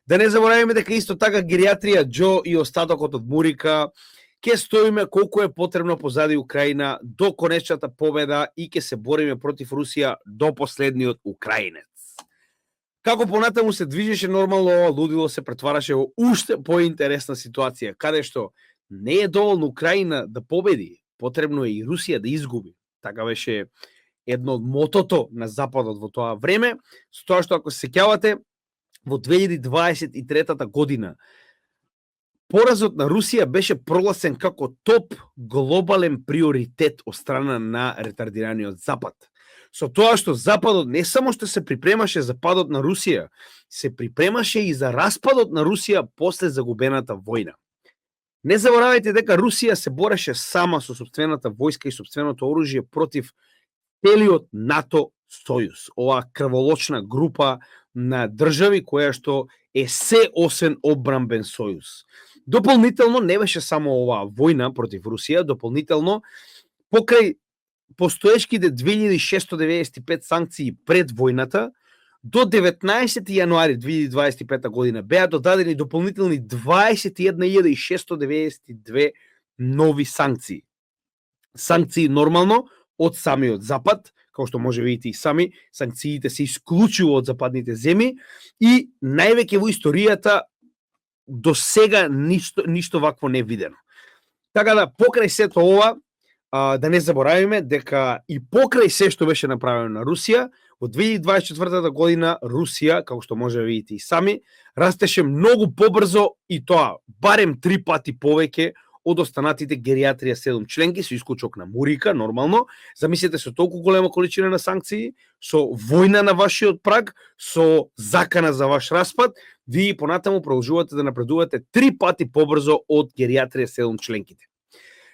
Да не забораваме дека исто така гериатрија Џо и остатокот од Мурика ќе стоиме колку е потребно позади Украина до конечната победа и ќе се бориме против Русија до последниот украинец. Како понатаму се движеше нормално, ова лудило се претвараше во уште поинтересна ситуација, каде што не е доволно Украина да победи, потребно е и Русија да изгуби. Така беше едно од мотото на Западот во тоа време, со тоа што ако се сеќавате, во 2023 година поразот на Русија беше прогласен како топ глобален приоритет од страна на ретардираниот Запад. Со тоа што Западот не само што се припремаше за падот на Русија, се припремаше и за распадот на Русија после загубената војна. Не заборавајте дека Русија се бореше сама со собствената војска и собственото оружје против целиот НАТО сојуз. Оваа крволочна група на држави која што е се освен одбранбен сојуз. Дополнително не беше само оваа војна против Русија, дополнително покрај постоешките 2695 санкции пред војната, до 19 јануари 2025 година беа додадени дополнителни 21.692 нови санкции. Санкции нормално од самиот Запад, како што може видите и сами, санкциите се исклучува од западните земји и највеќе во историјата до сега ништо вакво не видено. Така да, покрај сето ова, да не заборавиме дека и покрај се што беше направено на Русија, во 2024 година Русија, како што може да видите и сами, растеше многу побрзо и тоа барем 3 пати повеќе од останатите гериатрија 7 членки, со исклучок на Мурика, нормално. Замислете со толку голема количина на санкции, со војна на вашиот праг, со закана за ваш распад, вие понатаму продолжувате да напредувате 3 пати побрзо од гериатрија 7 членките.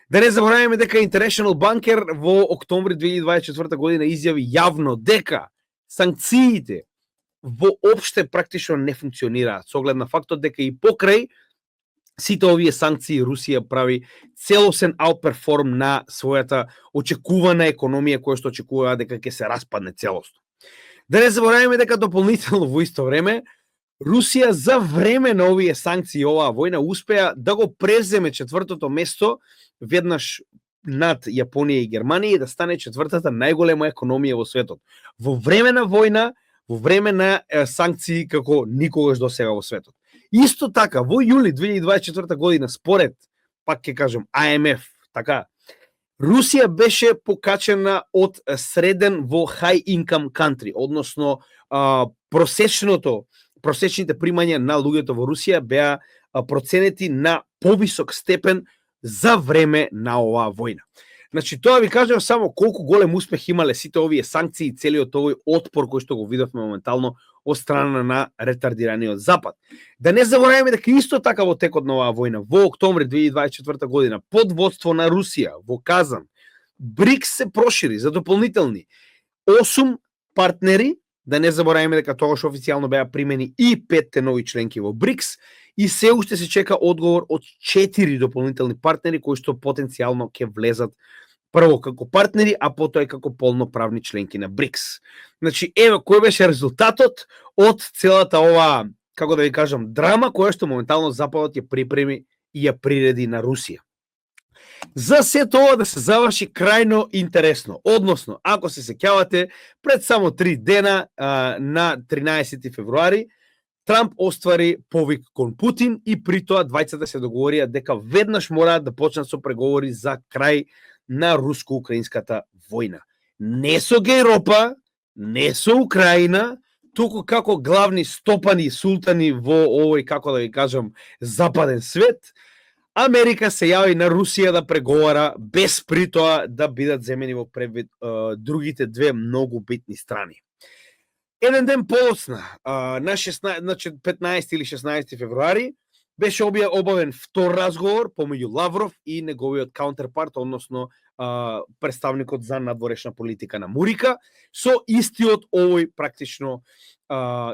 Да не забораваме дека International Banker во октомври 2024 година изјави јавно дека санкциите воопште практично не функционираат, со оглед на фактот дека и покрај сите овие санкции Русија прави целосен аутперформ на својата очекувана економија која што очекува дека ќе се распадне целосно. Да не забораваме дека дополнително во исто време Русија за време на овие санкции и оваа војна успеа да го преземе четвртото место веднаш над Јапонија и Германија и да стане четвртата најголема економија во светот. Во време на војна, во време на санкции како никогаш до сега во светот. Исто така, во јули 2024 година, според, пак ќе кажем, IMF, така, Русија беше покачена од среден во high income country, односно просечните примања на луѓето во Русија беа проценети на повисок степен за време на оваа војна. Значи, тоа ви кажам само колку голем успех имале сите овие санкции и целиот овој отпор кој што го видовме моментално од страна на ретардираниот Запад. Да не забораваме дека исто така во текот на оваа војна, во октомври 2024 година, под водство на Русија, во Казан, БРИКС се прошири за дополнителни 8 партнери, да не забораваме дека тогаш официјално беа примени и 5 нови членки во БРИКС, и се уште се чека одговор од 4 дополнителни партнери кои што потенцијално ќе влезат Прво како партнери, а потоа и како полноправни членки на БРИКС. Значи, еве кој беше резултатот од целата ова, како да ви кажам, драма која што моментално Западот ја припреми и ја приреди на Русија. За се тоа да се заврши крајно интересно. Односно, ако се сеќавате, пред само 3 дена, на 13 февруари, Трамп оствари повик кон Путин и при тоа двајцата се договорија дека веднаш мораат да почнат со преговори за крај на руско-украинската војна. Не со Гејропа, не со Украина, туку како главни стопани султани во овој, како да ви кажам, западен свет, Америка се јави на Русија да преговара без при тоа да бидат земени во предвид другите две многу битни страни. Еден ден подоцна, на 15 или 16 февруари, беше обавен втор разговор помеѓу Лавров и неговиот каунтерпарт, односно представникот за надворешна политика на Мурика, со истиот овој практично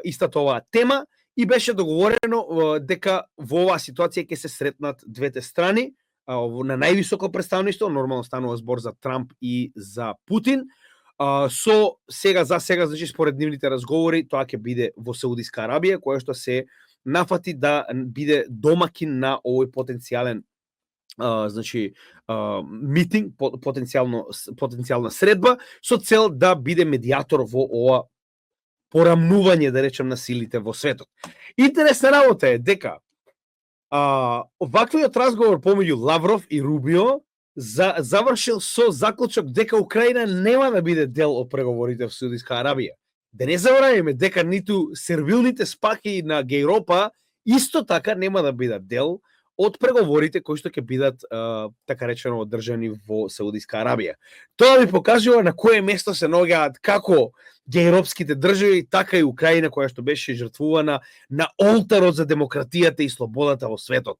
истата оваа тема, и беше договорено дека во оваа ситуација ќе се сретнат двете страни на највисоко представништво, нормално станува збор за Трамп и за Путин. За сега, значи, според нивните разговори, тоа ќе биде во Саудиска Арабија, која што се нафати да биде домакин на овој потенцијален митинг, потенцијална средба, со цел да биде медијатор во ова порамнување, да речем, на силите во светот. Интересна работа е дека ваквиот разговор помеѓу Лавров и Рубио завршил со заклучок дека Украина нема да биде дел од преговорите во Саудиска Арабија. Да не забораваме дека ниту сервилните спаки на Гејропа исто така нема да бидат дел од преговорите кои што ќе бидат така речено одржани во Саудиска Арабија. Тоа ви покажува на кое место се наоѓаат како гејропските држави, така и Украина, која што беше жртвувана на олтарот за демократијата и слободата во светот.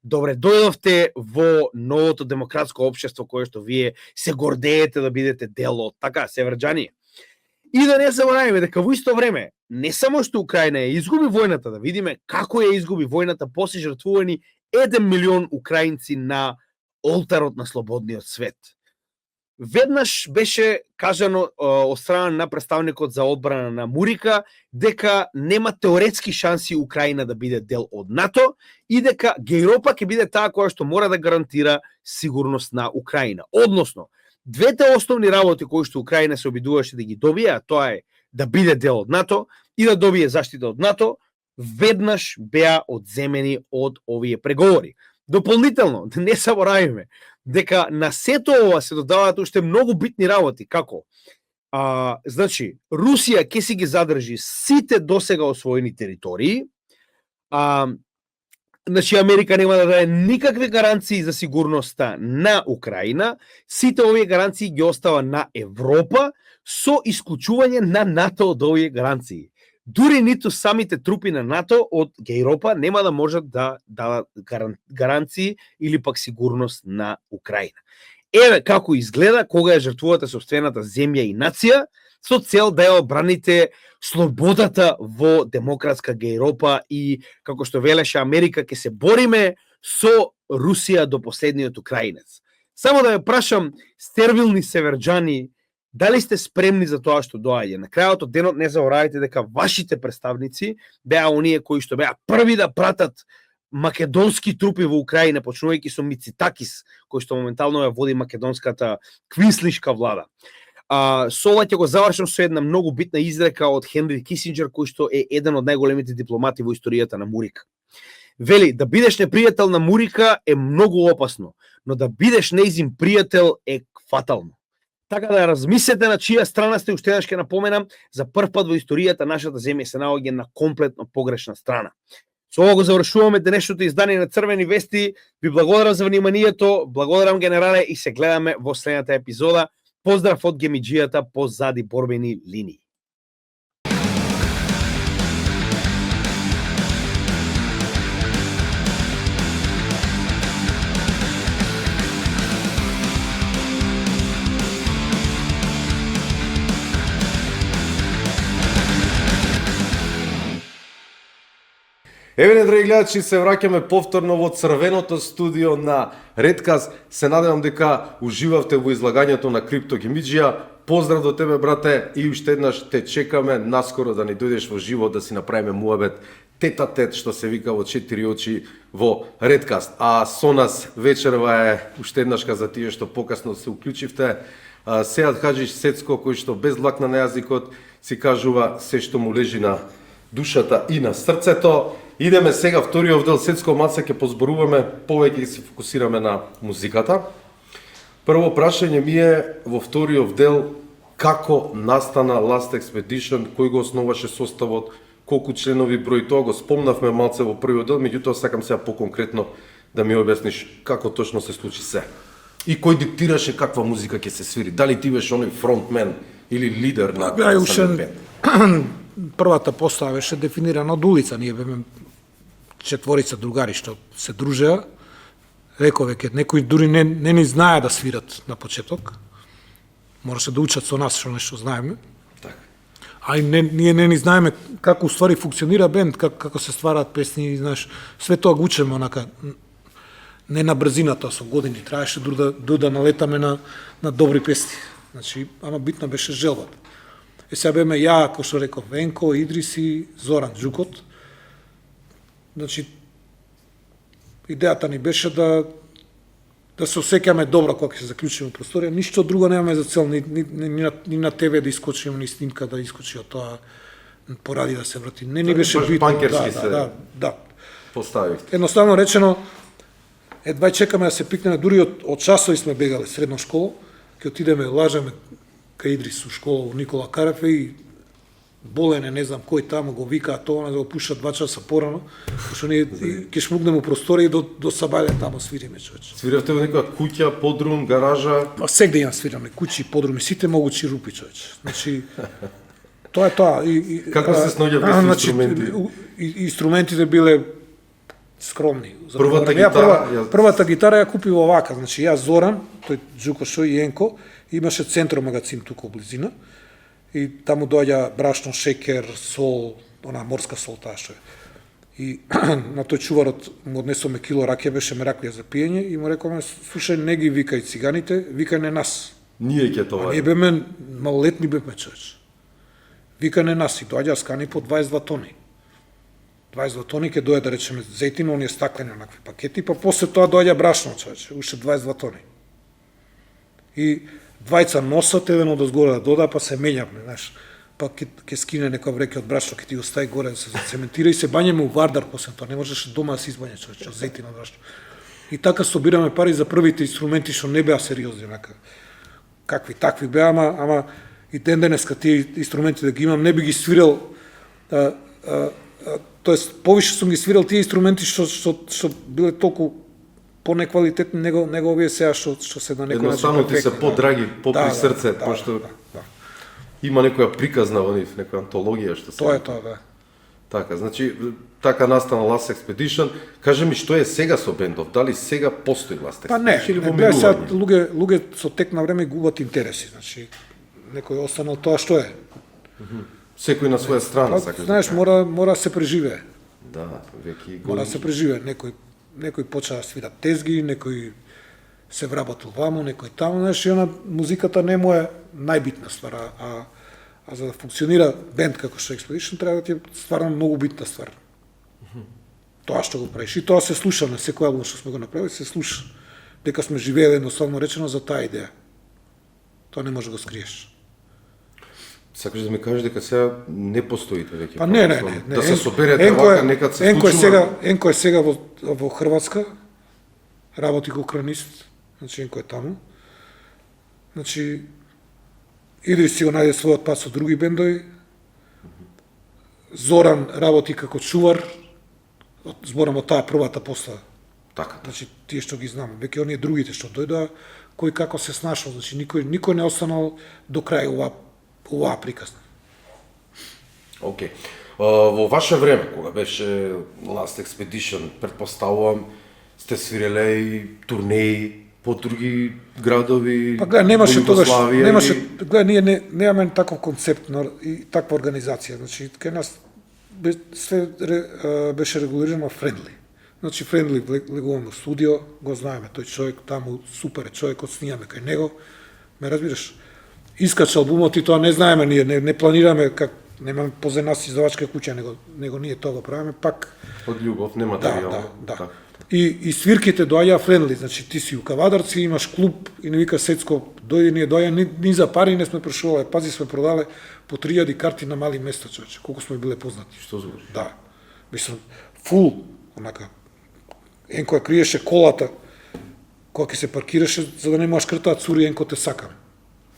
Добре дојдовте во новото демократско општество кое што вие се гордеете да бидете дел од, така, северџани. И да не забораваме дека во исто време, не само што Украина ја изгуби војната, да видиме како ја изгуби војната после жртвувани 1 милион украинци на олтарот на слободниот свет. Веднаш беше кажано од страна на представникот за одбрана на Мурика дека нема теоретски шанси Украина да биде дел од НАТО и дека Гејропа ќе биде таа која што мора да гарантира сигурност на Украина. Односно, двете основни работи кои што Украина се обидуваше да ги добие, а тоа е да биде дел од НАТО и да добие заштита од НАТО, веднаш беа одземени од овие преговори. Дополнително, да не забораваме дека на сето ова се додаваат уште многу битни работи, како значи, Русија ќе си ги задржи сите досега освоени територии, значи Америка нема да даде никакви гаранции за сигурноста на Украина, сите овие гаранции ги остава на Европа со исклучување на НАТО од овие гаранции. Дури ниту самите трупи на НАТО од Гејропа нема да можат да дадат гаранции или пак сигурност на Украина. Еве како изгледа кога ја жртвувате сопствената земја и нација со цел да ја обраните слободата во демократска Гејропа и, како што велеше Америка, ќе се бориме со Русија до последниот украинец. Само да ја прашам стервилни северџани, дали сте спремни за тоа што доаѓа? На крајот од денот не заборавајте дека вашите представници беа оние кои што беа први да пратат македонски трупи во Украина, почнувајќи со Мицитакис, кој што моментално ја води македонската квинслишка влада. Со ова ќе го завршам со една многу битна изрека од Хенри Кисинџер, кој што е еден од најголемите дипломати во историјата на Мурика. Вели, да бидеш непријател на Мурика е многу опасно, но да бидеш нејзин пријател е фатално. Така да размислете на чија страна сте, уште еднаш ќе напоменам, за прв пат во историјата нашата земја се наоѓа на комплетно погрешна страна. Со ова го завршуваме денешното издание на Црвени вести. Ви благодарам за вниманието, благодарам генерале и се гледаме во следната епизода. Поздрав од гемиџијата позади борбени линии. Еве не, драги гледачи, се враќаме повторно во црвеното студио на Redcast. Се надевам дека уживавте во излагањето на Крипто Гимиџија. Поздрав до тебе, брате, и уште еднаш те чекаме наскоро да ни дојдеш во живо да си направиме муабет тет-а-тет, што се вика во 4 очи во Redcast. А со нас вечерва е уште еднашка за тие што покасно се уклучивте. Сеат Хаџич Сецко, кој што без лак на јазикот си кажува се што му лежи на душата и на срцето. Идеме сега вториот дел, Сецко Маца ќе позборуваме, повеќе се фокусираме на музиката. Прво прашање ми е во вториот дел како настана Last Expedition, кој го основаше составот, колку членови број, тоа го спомнавме малце во првиот дел, меѓутоа сакам сега поконкретно да ми објасниш како точно се случи се. И кој диктираше каква музика ќе се свири? Дали ти беше оној фронтмен или лидер на Гледај, самиот бенд? првата постава беше дефинирана од улица. Ние беме четворица другари што се дружеа. Реков веќе, некои дури не ни знае да свират на почеток. Мораше да учат со нас што нешто знаеме. Така. А и ние не ни знаеме како уствари функционира бенд, како се ствараат песни, знаеш, све тоа го учеме онака не на брзината, со години траеше да налетаме на добри песни. Значи, ама битна беше желбата. Сега беме ја, кој што реков, Венко, Идрис и Зоран Джукот. Значи, идејата ни беше да се осеќаме добро кога ќе се заклучиме просторија, ништо друго немаме за цел, ни на ТВ да искочиме, ни снимка да искочи од тоа поради да се врати. Не ни беше баш битно. панкерски Да. Поставивте. Едноставно речено, едва чекаме да се пикнеме, дури од часови сме бегале средно школа, ќе отидеме, лажеме кај Идрис у школа во Никола Карафе и Болене, не знам кој таму го викаа тоа, да го пушат 2 часа порано, пошто ние ќе шмугнеме у просторија и до Сабајле таму свириме, човече. Свиравте во некоја куќа, подрум, гаража? Па сегде ја свираме, куќи, подруми, сите могучи рупи, човече. Значи, тоа е тоа. Како се снаоѓа без инструменти? Инструментите биле скромни. Првата гитара? Првата гитара ја купив овака, значи јас Зоран, тој Джуко Шо и Енко, имаше Центро магазин тука во близина, и таму доаѓа брашно, шекер, сол, она морска сол таа што е. И на тој чуварот му однесоме кило ракија, беше меракија за пиење и му рековме, слушај, не ги викај циганите, викај не нас. Ние ќе тоа. Ние беме малолетни беме, човече. Викај не нас и доаѓа скани по 22 тони. 22 тони ќе дојде, да речеме, зетино, оние стаклени онакви пакети, па после тоа доаѓа брашно, човече, уште 22 тони. И двајца носат, еден од озгоре да дода, па се мењавме, знаеш. Па ќе скине некоја вреќа од брашно, ќе ти го стави горе да се зацементира и се бањаме у Вардар после тоа. Не можеше дома да се избања, човече, зетино брашно. И така собираме пари за првите инструменти што не беа сериозни, онака. Какви такви беа, ама и ден денеска тие инструменти да ги имам, не би ги свирал, тоест повише сум ги свирал тие инструменти што биле толку понеквалитетни него овие сега што се на некој начин. Едноставно ти се подраги, попри срце, пошто има некоја приказна во нив, некоја антологија што се. Тоа е тоа, да. Така, значи, така настана Last Expedition. Кажи ми, што е сега со бендов? Дали сега постои Last Expedition? Па не, или во беа сега милување? луѓе со тек на време губат интереси, значи некој останал тоа што е. Секој на своја страна, Па, сакаш. знаеш, мора да се преживее. Да, веќе Мора да се преживее. Некој почна да свира тезги, некој се вработил ваму, некој таму, знаеш, и она музиката не му е најбитна ствар, а за да функционира бенд како што Expedition треба да ти е стварно многу битна ствар. Тоа што го правиш и тоа се слуша на секој албум што сме го направили, се слуша дека сме живееле едноставно речено за таа идеја. Тоа не може да го скриеш. Сакаш да ми кажеш дека сега не постоите веќе? Па не. Да се соберете вака, некад се случува. Енко е сега во Хрватска, работи како кранист, значи Енко е таму. Значи, Идрис си го најде својот пат со други бендови. Зоран работи како чувар, зборам од таа првата постава. Така. Значи, тие што ги знам, веќе оние другите што дојдоа, кој како се снашол, значи никој не останал до крај оваа приказна. Океј. Во ваше време, кога беше Last Expedition, предпоставувам, сте свиреле и турнеи по други градови. Па гледа, немаше тогаш, или... гледа, ние немаме таков концепт и таква организација. Значи, кај нас беше регулирано френдли. Значи френдли влегуваме во студио, го знаеме тој човек таму, супер е човек, снимаме кај него. Ме разбираш? Искача албумот и тоа не знаеме ние, не планираме как немаме позе нас издавачка куќа, него ние тоа го правиме пак. Од љубов, нема Да, материјал. да. И свирките доаѓа френдли, значи ти си у Кавадарци, имаш клуб и не вика Сецко, ние доаѓа ни за пари не сме прошувале, пази сме продале по 3000 карти на мали места, човече, колку сме биле познати. Што збориш? Да. Мислам, фул, онака, енко ја криеше колата, кога ќе се паркираше, за да не можеш кртаат цури, енко те сакам.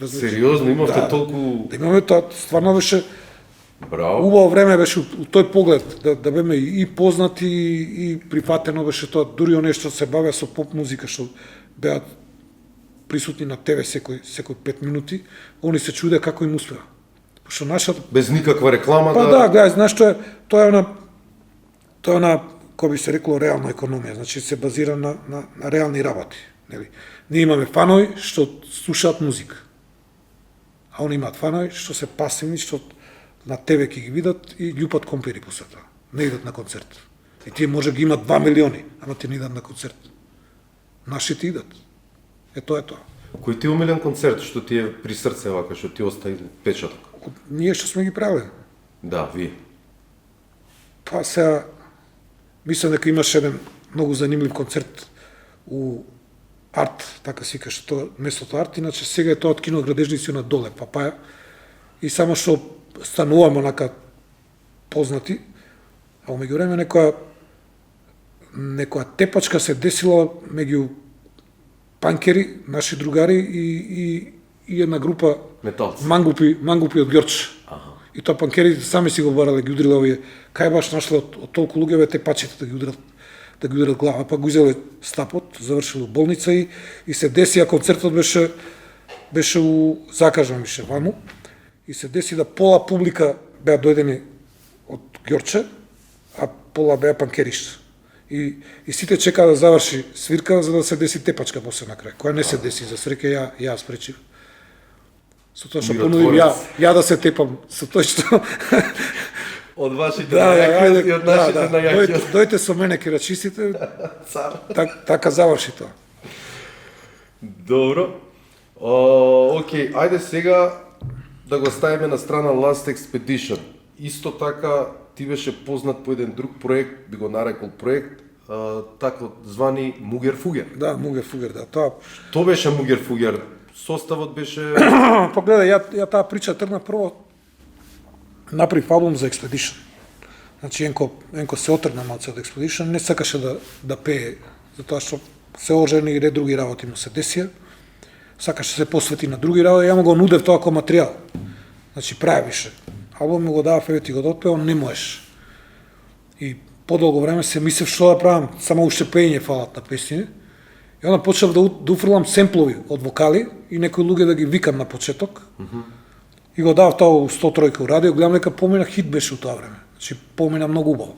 Сериозно, имавте толку... Да имаме тоа, стварно беше Браво. убаво време беше у тој поглед, да беме и познати и прифатено беше тоа, дури оние што се бавеа со поп музика, што беа присутни на ТВ секој 5 минути, они се чудеа како им успеа. Пошто нашата Без никаква реклама Па да, гледај, знаеш што е, тоа е на кој би се рекло реална економија, значи се базира на реални работи, нели? Ние имаме фанови што слушаат музика. А они имаат фанови што се пасивни, што на ТВ ќе ги видат и љупат компири по света. Не идат на концерт. И тие може ги имат 2 милиони, ама те не идат на концерт. Нашите идат. Тоа е тоа. Кој ти е омилен концерт што ти е при срце вака, што ти остави печаток? Ние што сме ги правили. Да, вие. Па сега, мислам дека имаш еден многу занимлив концерт у Арт, така се викаше тоа местото Арт, иначе сега е тоа од кино Градежници на доле, Папаја, и само што стануваме онака познати, а умеѓу време некоја тепачка се десила меѓу панкери, наши другари и една група Металци. мангупи од Ѓорче. И тоа панкерите сами си го барале, ги удриле овие, кај баш нашле од толку луѓе те пачите да ги удрат глава, па го изеле стапот, завршило болница и се деси, а концертот беше у Закажа, мише, ваму, и се деси да пола публика беа дојдени од Ѓорче, а пола беа панкеришта. И сите чекаа да заврши свирка за да се деси тепачка после на крај, која не се деси, за среќа ја спречив. Со тоа што понудив ја да се тепам, со тоа што Од вашите најаки и од нашите најаки. Дојте со мене ке рачистите, така заврши тоа. Добро. Океј, ајде сега да го ставиме на страна Last Expedition. Исто така, ти беше познат по еден друг проект, би го нарекол проект, тако звани Мугер Фугер. Да, Мугер Фугер, да. Тоа Тоа беше Мугер Фугер. Составот беше... Погледај, ја таа прича тргна прво направив албум за Expedition. Значи Енко се отргна малце од Expedition, не сакаше да пее, затоа што се ожени и други работи му се десија. Сакаше се посвети на други работи, ја му го нудев тоа како материјал. Значи правише. Албум му го дава, еве ти го допео, не можеш. И подолго време се мислев што да правам, само уште пеење фалат на песни. И onda почнав да уфрлам семплови од вокали и некои луѓе да ги викам на почеток. И го дав тоа у 103 радио, гледам дека помина хит беше у тоа време. Значи помина многу убаво.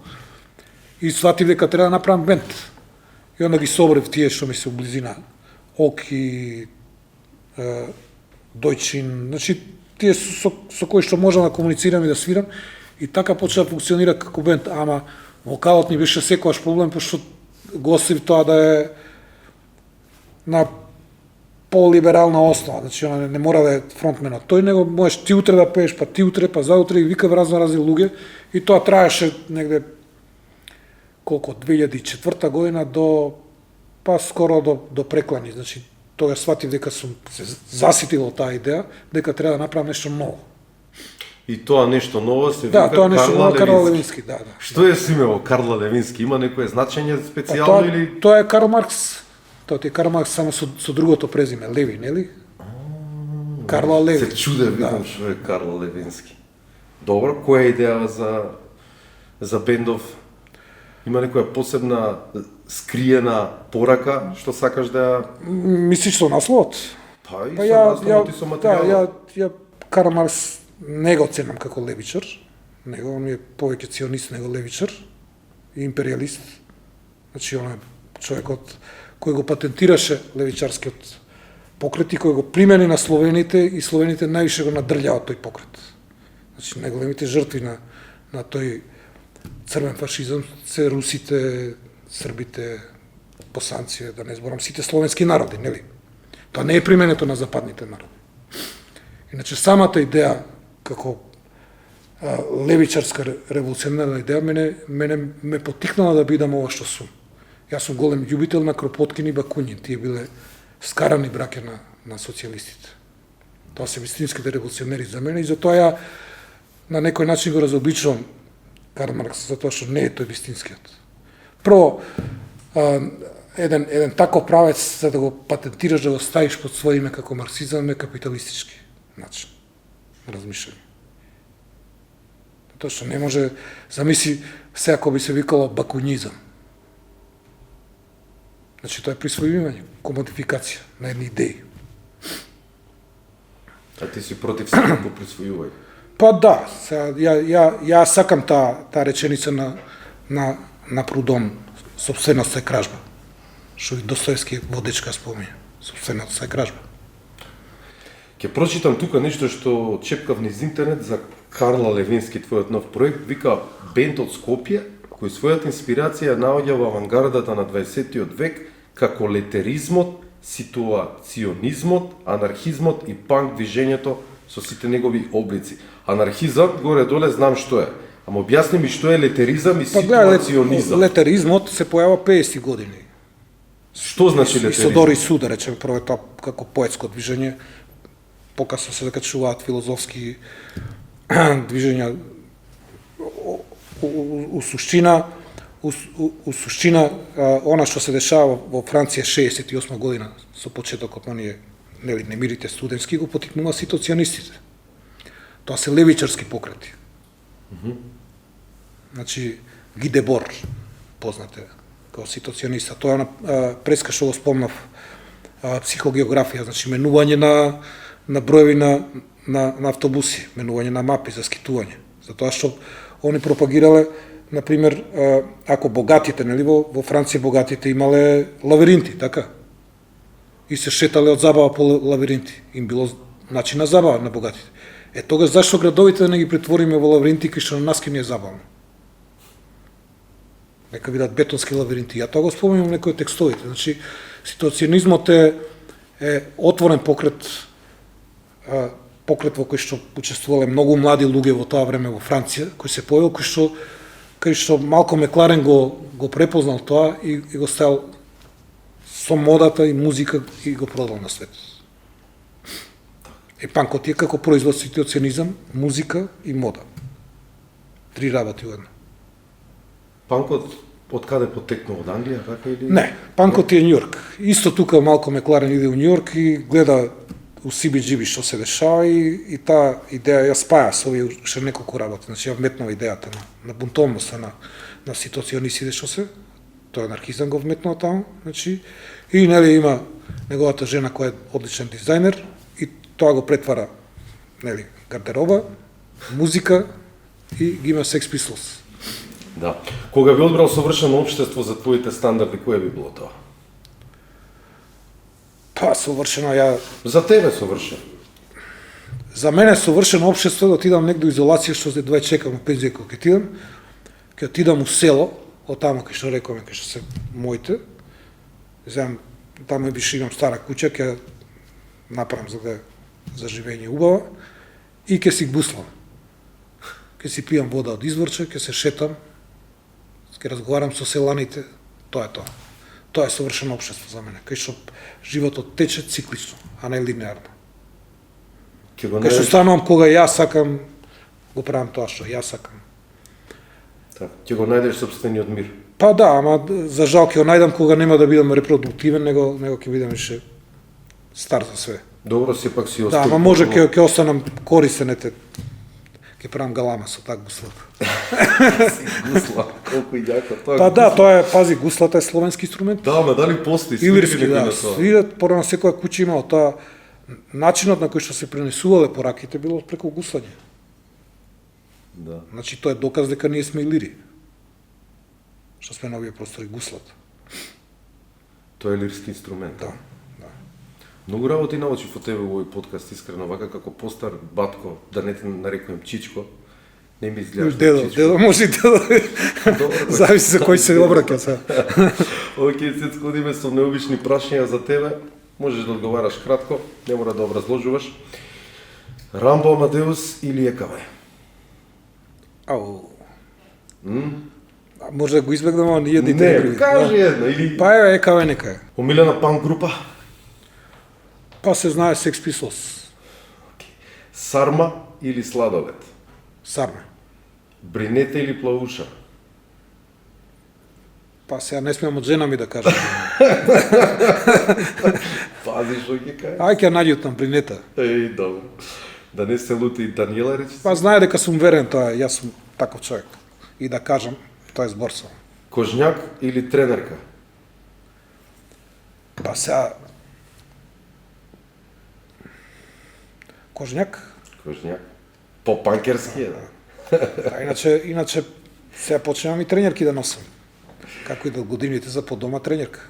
И сватив дека треба да направам бенд. И onda ги собрав тие што ми се у близина. Оки, Дојчин, значи тие со кои што можам да комуницирам и да свирам. И така почна да функционира како бенд, ама вокалот ни беше секогаш проблем, пошто го осив тоа да е на полиберална основа, значи не мора да е фронтменот. Тој него можеш ти утре да пееш, па ти утре, па заутре и вика разни луѓе и тоа траеше негде колку 2004 година до па скоро до преклани, значи тоа сватив дека сум се заситил од таа идеја дека треба да направам нешто ново. И тоа нешто ново се Да, вика тоа нешто ново Карл Левински. Левински, да. Што е симево Карл Левински? Има некое значење специјално или Тоа е Карл Маркс. Тоа ти е Карл Маркс само со другото презиме, Леви, нели? Карла Леви. се чуде видам што е Карл Левински. Добро, која е идеја за бендов? Има некоја посебна скриена порака што сакаш да Мислиш со насловот? Па и Па со насловот и со материјалот. ја Карл Маркс не го ценам како левичар. Него он е повеќе ционист него левичар и империалист. Значи он е човекот кој го патентираше левичарскиот покрет и кој го примени на словените и словените највише го надрљаат тој покрет. Значи најголемите жртви на тој црвен фашизам се русите, србите, босанци, да не зборам, сите словенски народи, нели? Тоа не е применето на западните народи. Иначе самата идеја како левичарска револуционарна идеја ме потикнала да бидам ова што сум. Јас сум голем љубител на Кропоткин и Бакунин, тие биле скарани браке на социјалистите. Тоа се вистинските револуционери за мене и затоа ја на некој начин го разобличувам Карл Маркс, затоа што не е тој вистинскиот. Прво, еден таков правец, за да го патентираш, да го ставиш под своје име како марксизам, е капиталистички начин размишљање. Тоа што не може, замисли, се ако би се викало бакунизам. Значи, тоа е присвојување, комодификација на едни идеи. А ти си против секако присвојување? Па да, ја сакам таа реченица на Прудон, собственост е кражба. Што и Достоевски водечка спомија, собственост е кражба. Ќе прочитам тука нешто што чепкав низ интернет за Карла Левински, твојот нов проект, вика бенд од Скопје, кој својата инспирација наоѓа во авангардата на 20 век како летеризмот, ситуационизмот, анархизмот и панк движењето со сите негови облици. Анархизам, горе-доле, знам што е. Ама објасни ми што е летеризам и ситуационизам. Летеризмот се појава 50 години. Што значи И летеризам? Содор и Суда, речеме, прво е тоа како поетско движење, покасно се закачуваат филозофски движења. У суштина, она што се дешава во Франција 68 година, со почетокот на оние немирите студентски, го потикнува ситуационистите. Тоа се левичарски покрети. Значи, Ги Дебор, познате, како ситуациониста. Тоа преска што го спомнав, психогеографија, значи менување на броеви на автобуси, менување на мапи за скитување. Затоа што они пропагирале, например, ако богатите, нели, во Франција богатите имале лавиринти, така? И се шетале од забава по лавиринти. Им било начин на забава на богатите. Тогаш зашто градовите да не ги претвориме во лавиринти, кај што на нас ке ни е забавно? Нека бидат бетонски лавиринти. Ја тоа го спомнувам некои текстовите. Значи, ситуационизмот е отворен покрет во кој што учествувале многу млади луѓе во тоа време во Франција, кој се појавил, кај што Малком Макларен го препознал тоа и го ставил со модата и музика и го продал на свет. Панкот е како производ ситуационизам, музика и мода. 3 работи во едно. Панкот од каде потекнува, од Англија, така или? Не, панкот е Њујорк. Исто тука Малком Макларен иде у Њујорк и гледа у CBGB што се дешава и таа идеја ја спаја со овие уште неколку работи. Значи ја вметнува идејата на бунтовноста на ситуационистите што се, тој анархизам го вметнува таму, значи и нели има неговата жена која е одличен дизајнер и тоа го претвара нели гардероба, музика и ги има Sex Pistols. Да. Кога би одбрал совршено општество за твоите стандарди, кое би било тоа? Па совршено За тебе совршено. За мене совршено општество да отидам негде изолација што се 2 чекам на пензија кога ќе отидам у село, од таму кај што рековме, кај што се моите. Земам таму биш имам стара куќа, ќе направам за живење убава и ќе си гуслам. Ќе си пијам вода од изворче, ќе се шетам, ќе разговарам со селаните, тоа е тоа. Тоа е совршено општество за мене, кај што животот тече циклично, а не линеарно. Кај што станувам кога јас сакам, го правам тоа што јас сакам. Ќе го најдеш собствениот мир. Па да, ама за жал ќе го најдам кога нема да бидам репродуктивен, него ќе бидам више стар за све. Добро, сепак си Да, ама може ќе останам корисен, ќе правам галама со таа гуслата. Гусла, колку и јако тоа. Па да, тоа е, пази, гуслата е словенски инструмент. Да, ама дали постои? Илирски, да. Свират, пора на секоја куќа имало тоа. Начинот на кој што се пренесувале пораките било преку гуслање. Да. Значи тоа е доказ дека ние сме илири. Што сме на овие простори гуслата. Тоа е лирски инструмент. Да. Многу работи научив од тебе во овој подкаст, искрено, вака како постар батко, да не те нарекувам Чичко, Не ми изгледаш. Дедо може и дедо. Зависи за кој се обраќа сега. Океј, Цецко, одиме со необични прашања за тебе. Можеш да одговараш кратко, не мора да образложуваш. Рамбо, Амадеус или Екаве? Ау. Може да го избегнам, а ние да Не, кажи една или... Па е, кај нека е. Омилена панк група? Па се знае Sex Pistols. Сарма или сладолед? Сарме. Бринета или плавуша? Па сега не смеам од жена ми да кажам. Пази што ќе кај. Ај ќе наѓу там бринета. Еј, добро. Да не се лути и Даниела речи? Па знае дека сум верен тоа, јас сум таков човек. И да кажам, тоа е зборство. Кожњак или тренерка? Па сега... Кожњак? Кожњак. По-панкерски е, да. А иначе сега почнемам и тренерки да носам. Како и да годините за по дома тренерка.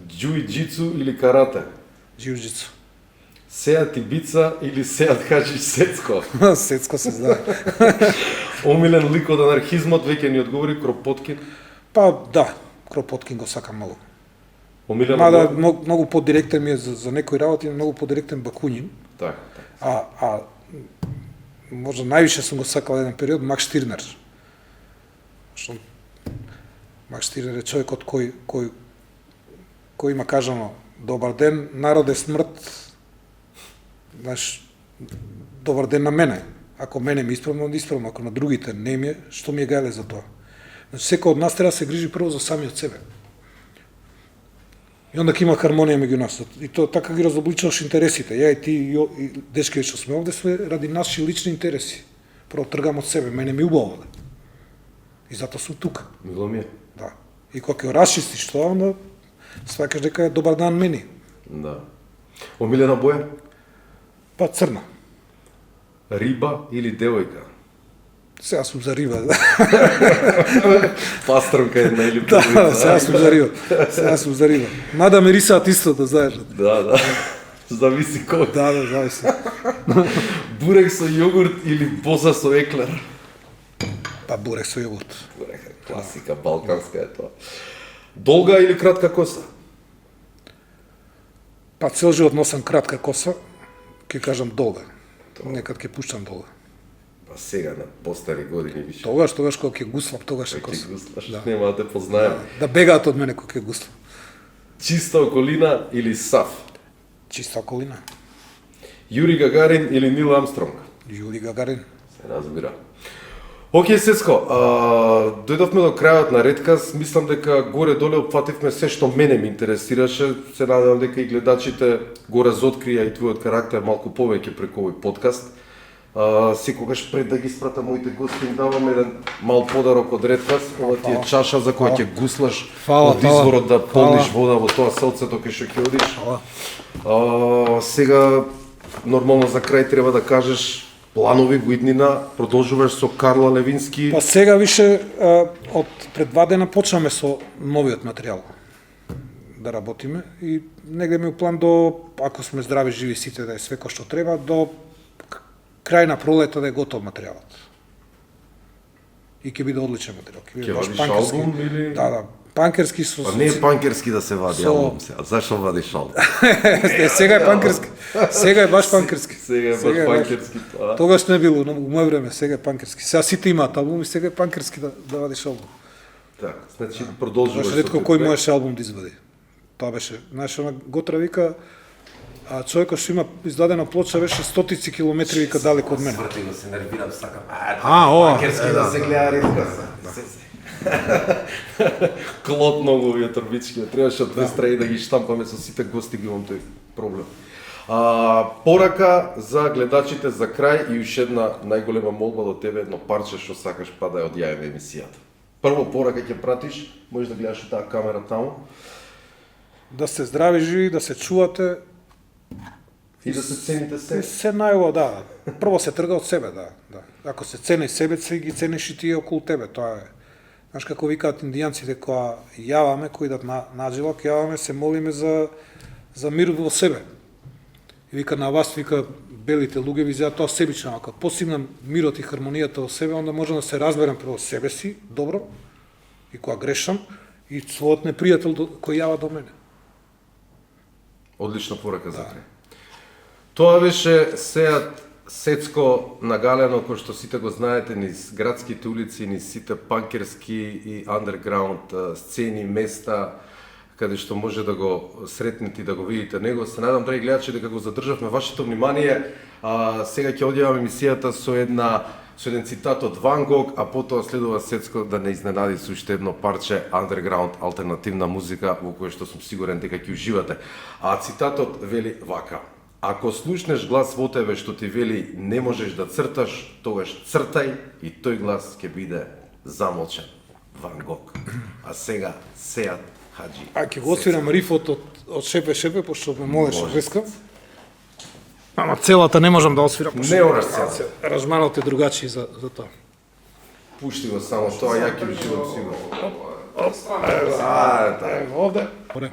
Джуи-джицу или карате? Джиу-джитсу. Сеат Ибица или Сеат Хаджич Сецко? Сецко се знае. Омилен лик од анархизмот, веќе ни одговори Кропоткин. Па да, Кропоткин го сакам многу. Омилен Мада многу подиректен ми е за некои работи, многу подиректен Бакунин. Така. А можда највише сум го сакал еден период Макс Штирнер. Што Макс Штирнер е човекот кој има кажано добар ден, народ е смрт. Знаеш, добар ден на мене. Ако мене ми исправно, да исправно. Ако на другите не ми е, што ми е гајле за тоа? Значи, секој од нас треба да се грижи прво за самиот себе. И онда ќе има хармонија меѓу нас. И тоа така ги разобличуваш интересите. Ја и ти и дечки што сме овде сме ради наши лични интереси. Прво тргам од себе, мене ми убаво да. И затоа сум тука. Мило ми е. Да. И кога ќе расчистиш тоа, онда сваќаш дека е добар дан мени. Да. Омилена боја? Па црна. Риба или девојка? Сега сум за риба. Пастрмка една или Да, половица. сега сум за риба. Сега сум за риба. Мада мирисаат исто, да знаеш. Да. Зависи кој. Да, зависи. Бурек со јогурт или боза со еклер? Па бурек со јогурт. Бурек, класика, балканска е тоа. Долга или кратка коса? Па цел живот носам кратка коса, ќе кажам долга. Некад ќе пуштам долга. Па сега на постари години више. Тогаш кога ќе гуслам, тогаш е Ќе коса. гуслаш, Да. нема да те познаем. Да бегаат од мене кога ќе гуслам. Чиста околина или сав? Чиста околина. Јури Гагарин или Нил Амстронг? Јури Гагарин. Се разбира. Океј, Сецко, дојдовме до крајот на Редкаст. Мислам дека горе-доле опфативме се што мене ми интересираше. Се надевам дека и гледачите го разоткрија и твојот карактер малку повеќе преку овој подкаст. Секогаш пред да ги спратам моите гости им давам еден мал подарок од Редкаст. Ова ти е чаша за која ќе гуслаш од изворот да полниш вода во тоа селцето кај што ќе одиш. Сега нормално за крај треба да кажеш планови во иднина, продолжуваш со Карла Левински. Па сега више од пред 2 дена почнаме со новиот материјал да работиме и негде ми е план до, ако сме здрави, живи сите, да е све кој што треба, до крај на пролета да е готов материјалот. И ќе биде одличен материјал. Ќе вадиш албум или? Да, панкерски со... Па не е панкерски да се вади со- албум сега. Зашо вадиш албум? Сега е панкерски. Сега е баш панкерски. Сега е баш панкерски. па. Тогаш не било, но во моје време, сега е панкерски. Сега сите имаат албум и сега е панкерски да вадиш албум. Така, значи продолжуваш. Баш ретко кој можеше албум да извади. Тоа беше, знаеш, она Готра вика, а човекот што има издадена плоча беше стотици километри вика далеко од мене. Сврти го се нервирам, сакам. ова. Панкерски да се гледа Редкаст. Клод многу овие торбички, требаше од две страни да ги штампаме со сите гости, ги имам тој проблем. Порака за гледачите за крај и уште една најголема молба до тебе, едно парче што сакаш па да ја одјавиме емисијата. Прво порака ќе пратиш, можеш да гледаш таа камера таму Да сте здрави, живи, да се чувате. и да се цените И се. се најува, да. Прво се трга од себе, да. Ако се цени себе си, ги цениш и тие околу тебе. Тоа е. Знаеш како викаат индијанците, кога јаваме, кои идат на наджилак, јаваме, се молиме за мир во себе. И вика на вас, вика, белите луѓе, за тоа себично, ако постигнам мирот и хармонијата во себе, onda можам да се разберам прво себе си, добро, и кога грешам, и својот непријател кој јава до мене. Одлична порака за крај. Тоа беше сеат сецко нагалено, кој што сите го знаете, низ градските улици, низ сите панкерски и андерграунд сцени, места, каде што може да го сретнете и да го видите него. Се надам, драги гледачи, дека го задржавме вашето внимание. Сега ќе одјавам емисијата со еден цитат од Ван Гог, а потоа следува сецко да не изненади со уште едно парче андерграунд алтернативна музика во која што сум сигурен дека ќе уживате. А цитатот вели вака: ако слушнеш глас во тебе што ти вели не можеш да црташ, тогаш цртај и тој глас ќе биде замолчен. Ван Гог. А сега Сеат Хаджи. А ќе го освирам рифот од Шепе Шепе, пошто ме молеше Веска. Ама целата не можам да освирам, пошто Не ораш целата. Аранжманот е другачи за тоа. Пушти го само тоа, ја ќе уживам сигурно. Ево овде. Добре.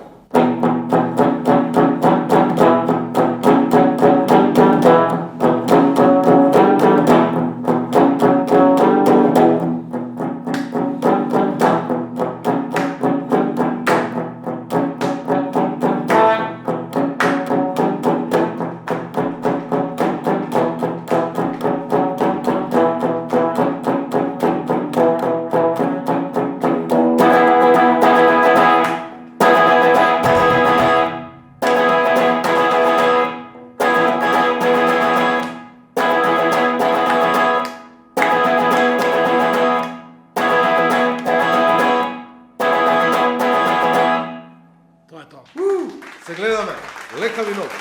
Се гледаме. Лека ви ног.